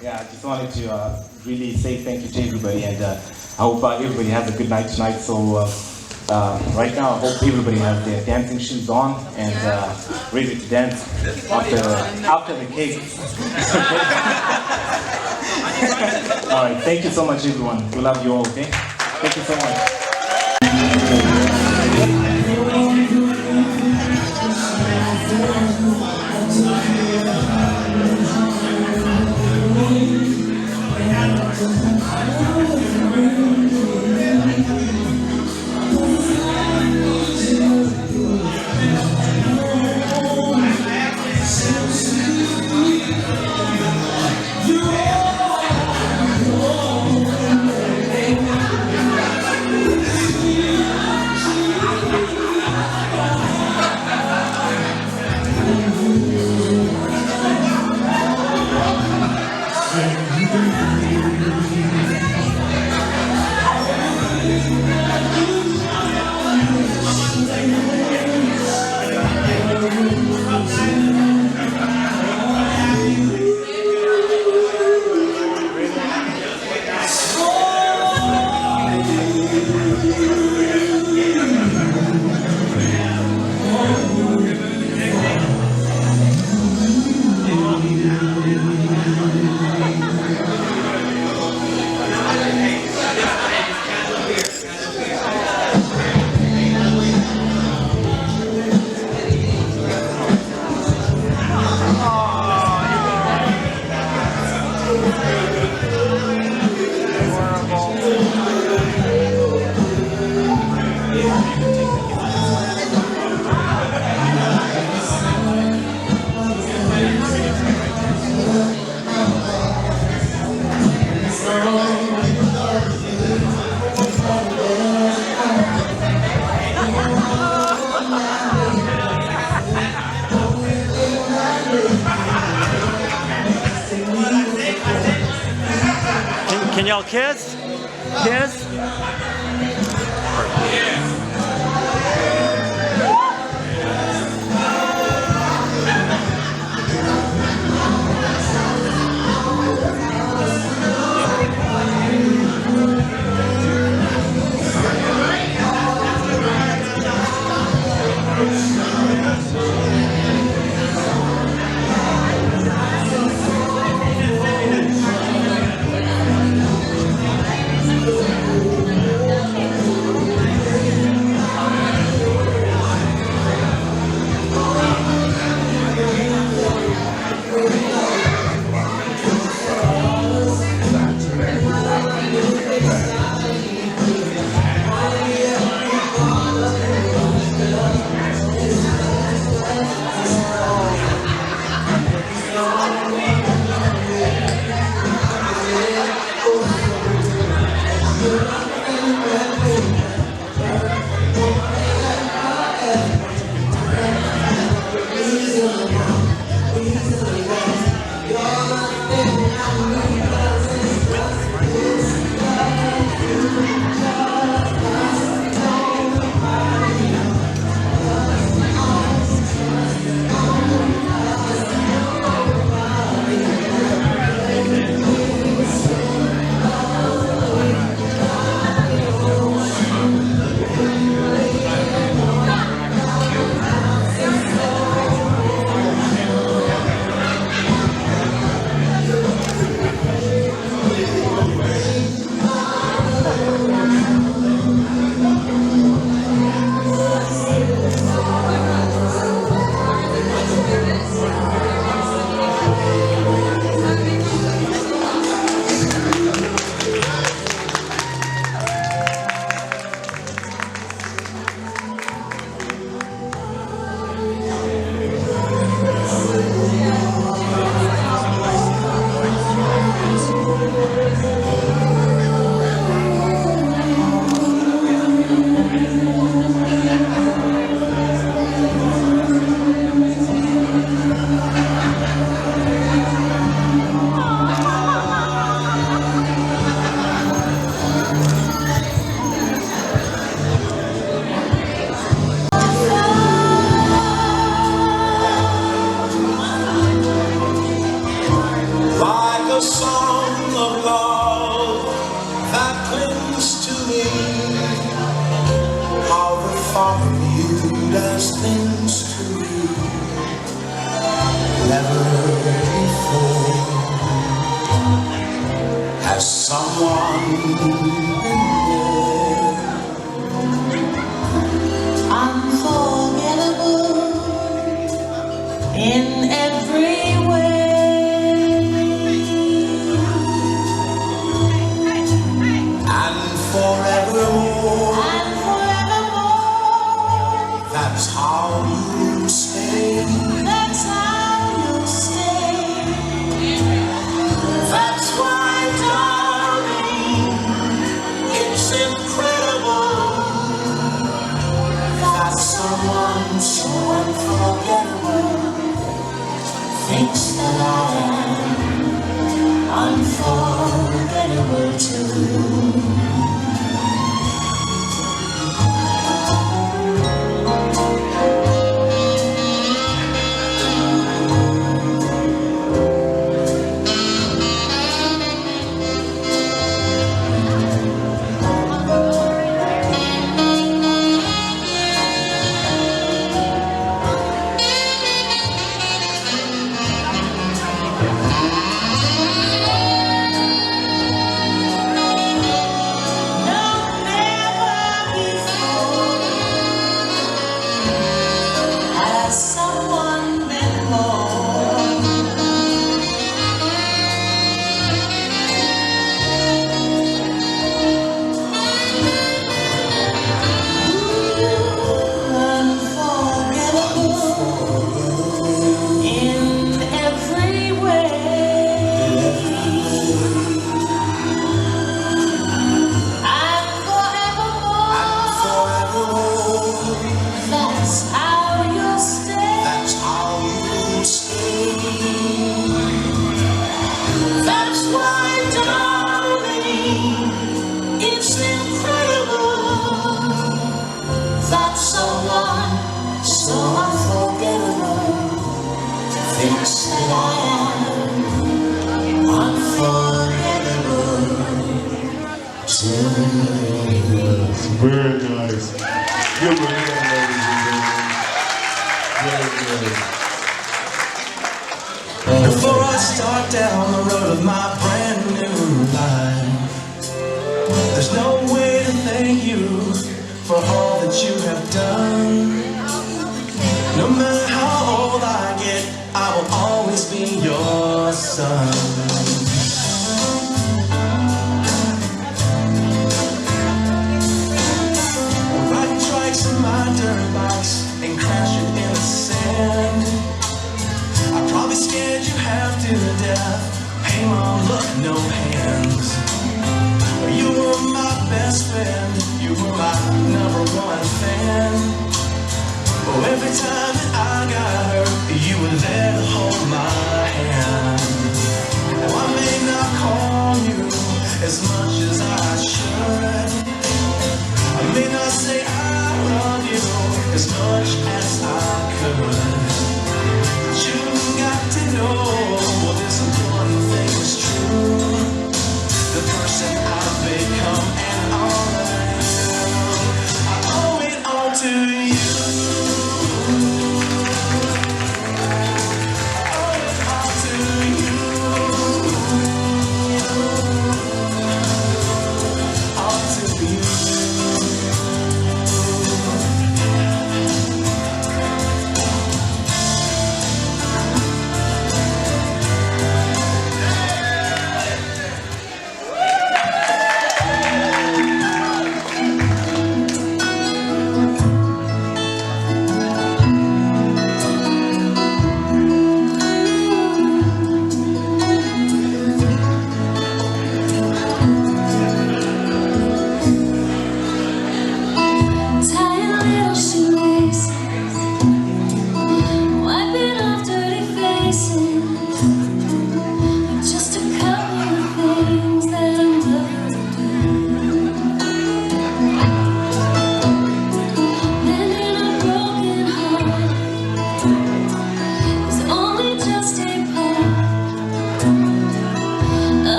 Speaker 22: Yeah, I just wanted to really say thank you to everybody, and I hope everybody has a good night tonight. So right now, I hope everybody has their dancing shoes on and ready to dance after the cake. All right, thank you so much, everyone. We love you all, okay? Thank you so much.
Speaker 6: Can y'all kiss? Kiss?
Speaker 16: Like a song of love that clings to me, how the thought of you does things to me. Never before has someone been there. Unforgettable in every way. Forevermore, that's how you stay. That's how you stay. That's why, darling, it's incredible that someone so unforgettable thinks that I am unforgettable too. things that I am unforgettable to you.
Speaker 19: Very nice. Give a hand, ladies and gentlemen. Very good.
Speaker 16: Before I start down the road of my brand new life, there's no way to thank you for all that you have done. No matter how old I get, I will always be your son. Riding trikes in my dirt bikes and crashing in the sand. I probably scared you half to death. Hey mom, look, no hands. You were my best friend. You were my #1 fan. Oh, every time that I got hurt, you were there to hold my hand. Oh, I may not call you as much as I should. I may not say I love you as much as I could. But you got to know, well, this one thing is true. The person I've become and all I am, I owe it all to you.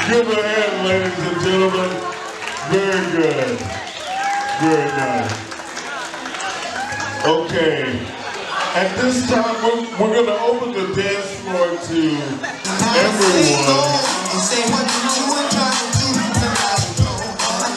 Speaker 19: Give a hand, ladies and gentlemen.
Speaker 4: gentlemen. Very good. Very nice. Okay. At this time, we're going to open the dance floor to everyone.
Speaker 16: Say what you doing, trying to do tonight.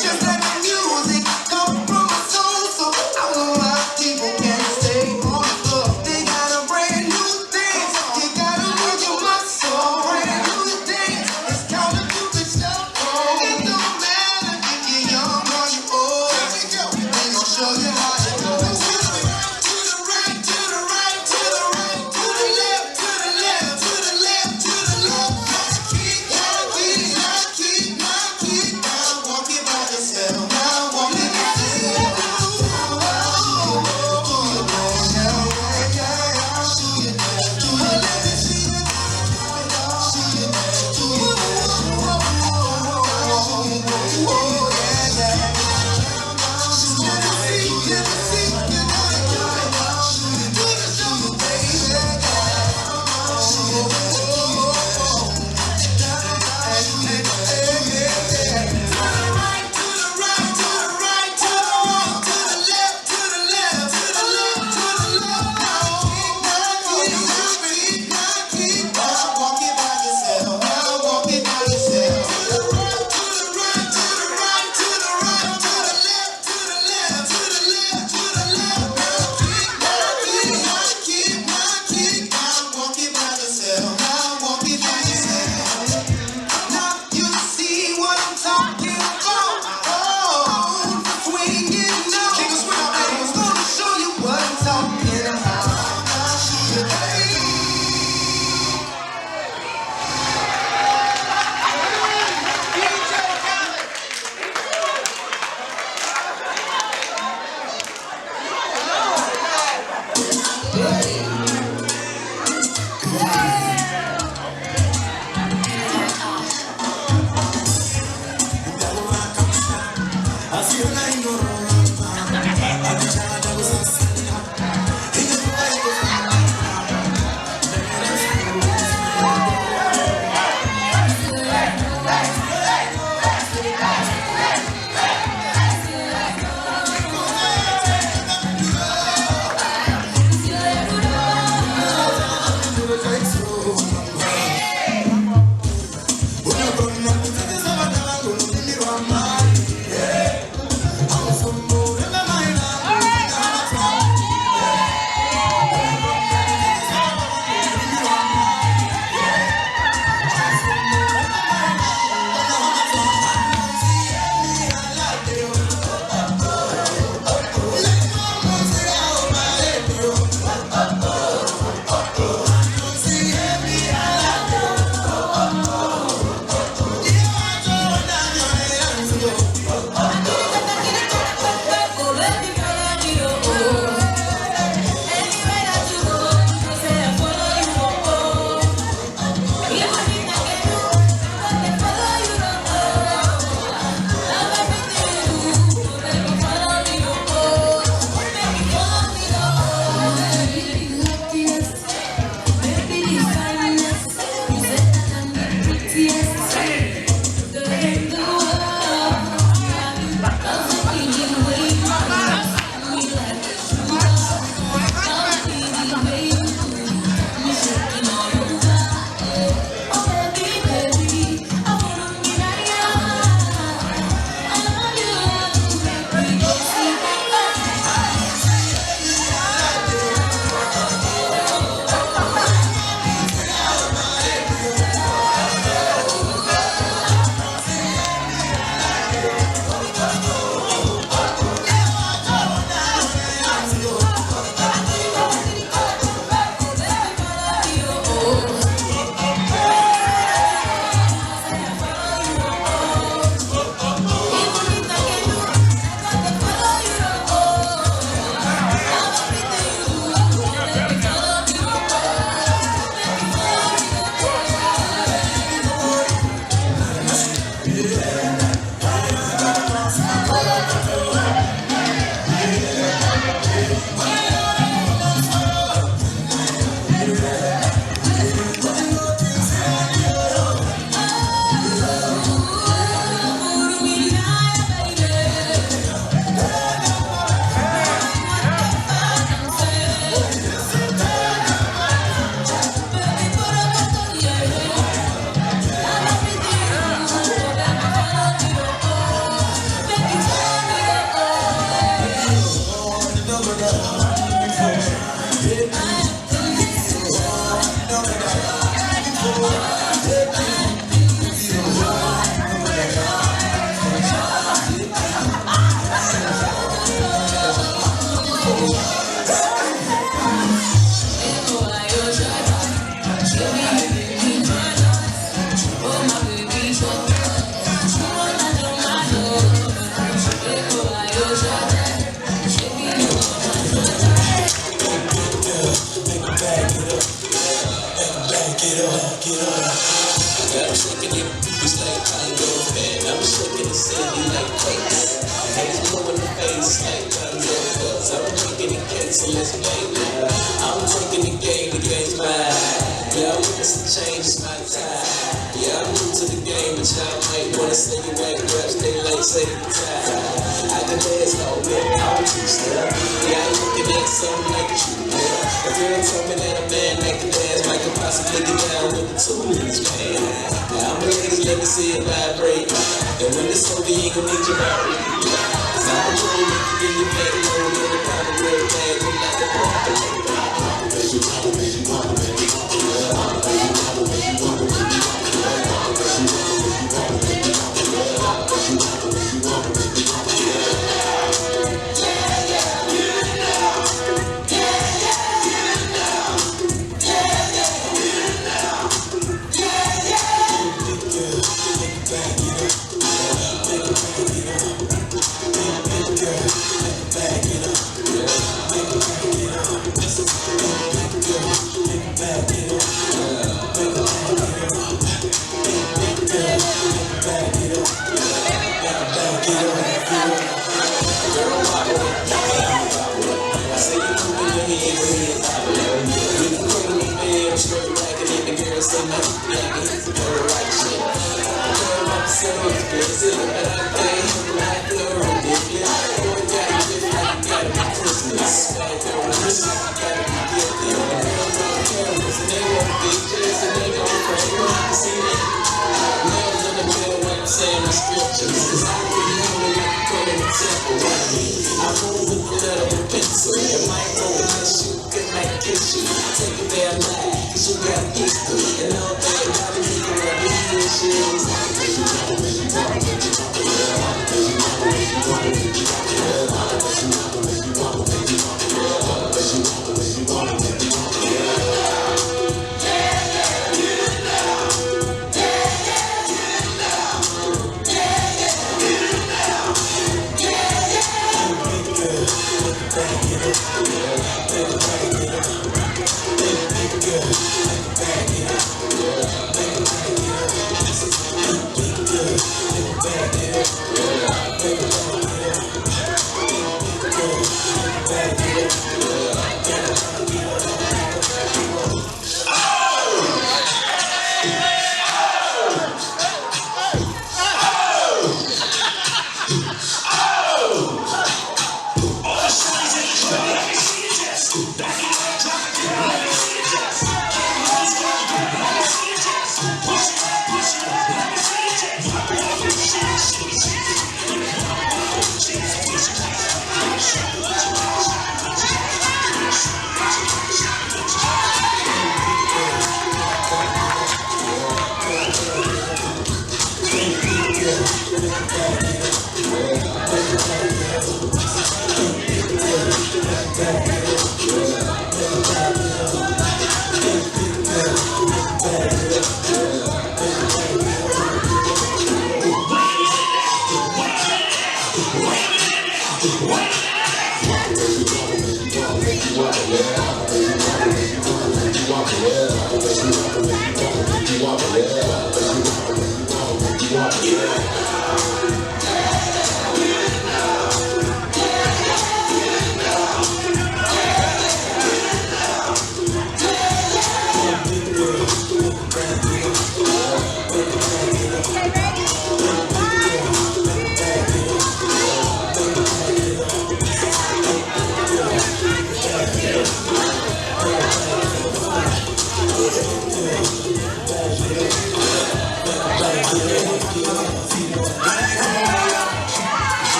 Speaker 16: Just let the music come from my soul, so I know my people can stay on the floor. They got a brand new dance. You gotta move your muscle. Brand new dance. It's time to do the stuff. It don't matter if you're young or you're old. Here we go. We gon' show you how it goes. To the right, to the right, to the right, to the left, to the left, to the left, to the left.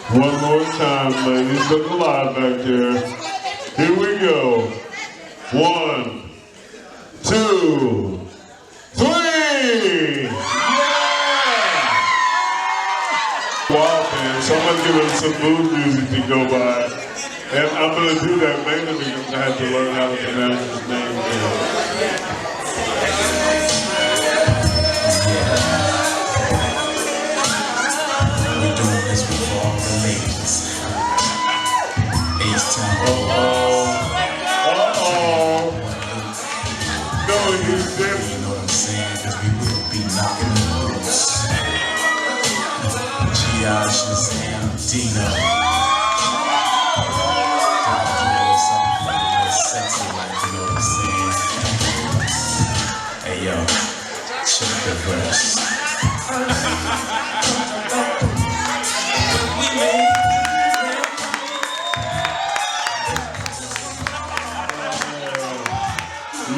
Speaker 4: One more time, ladies. Look alive back there. Here we go. 1, 2, 3. Yeah! Wow, man. Someone give us some mood music to go by. And I'm going to do that mainly because I had to learn how to pronounce his name.
Speaker 16: We're doing this for all the ladies. H-Town.
Speaker 4: No, he's dead.
Speaker 16: You know what I'm saying? Because we will be knocking the boots. G.I. Shazam, Dino. Something sexy like, you know what I'm saying? Hey yo, check the verse.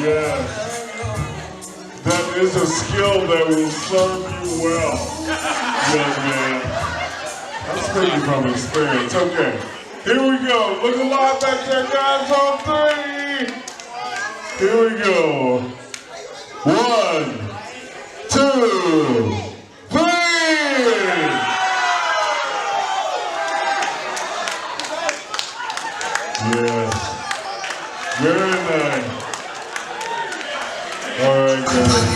Speaker 4: Yes. That is a skill that will serve you well, young man. I'm speaking from experience. Okay, here we go. Look alive back there, guys, on 3. Here we go. 1, 2, 3. Yes. Very nice. All right, guys.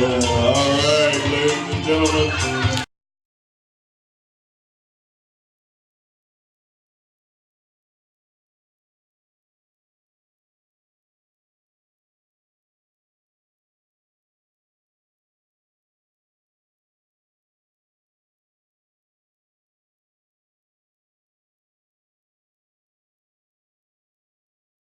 Speaker 4: All right, ladies and gentlemen.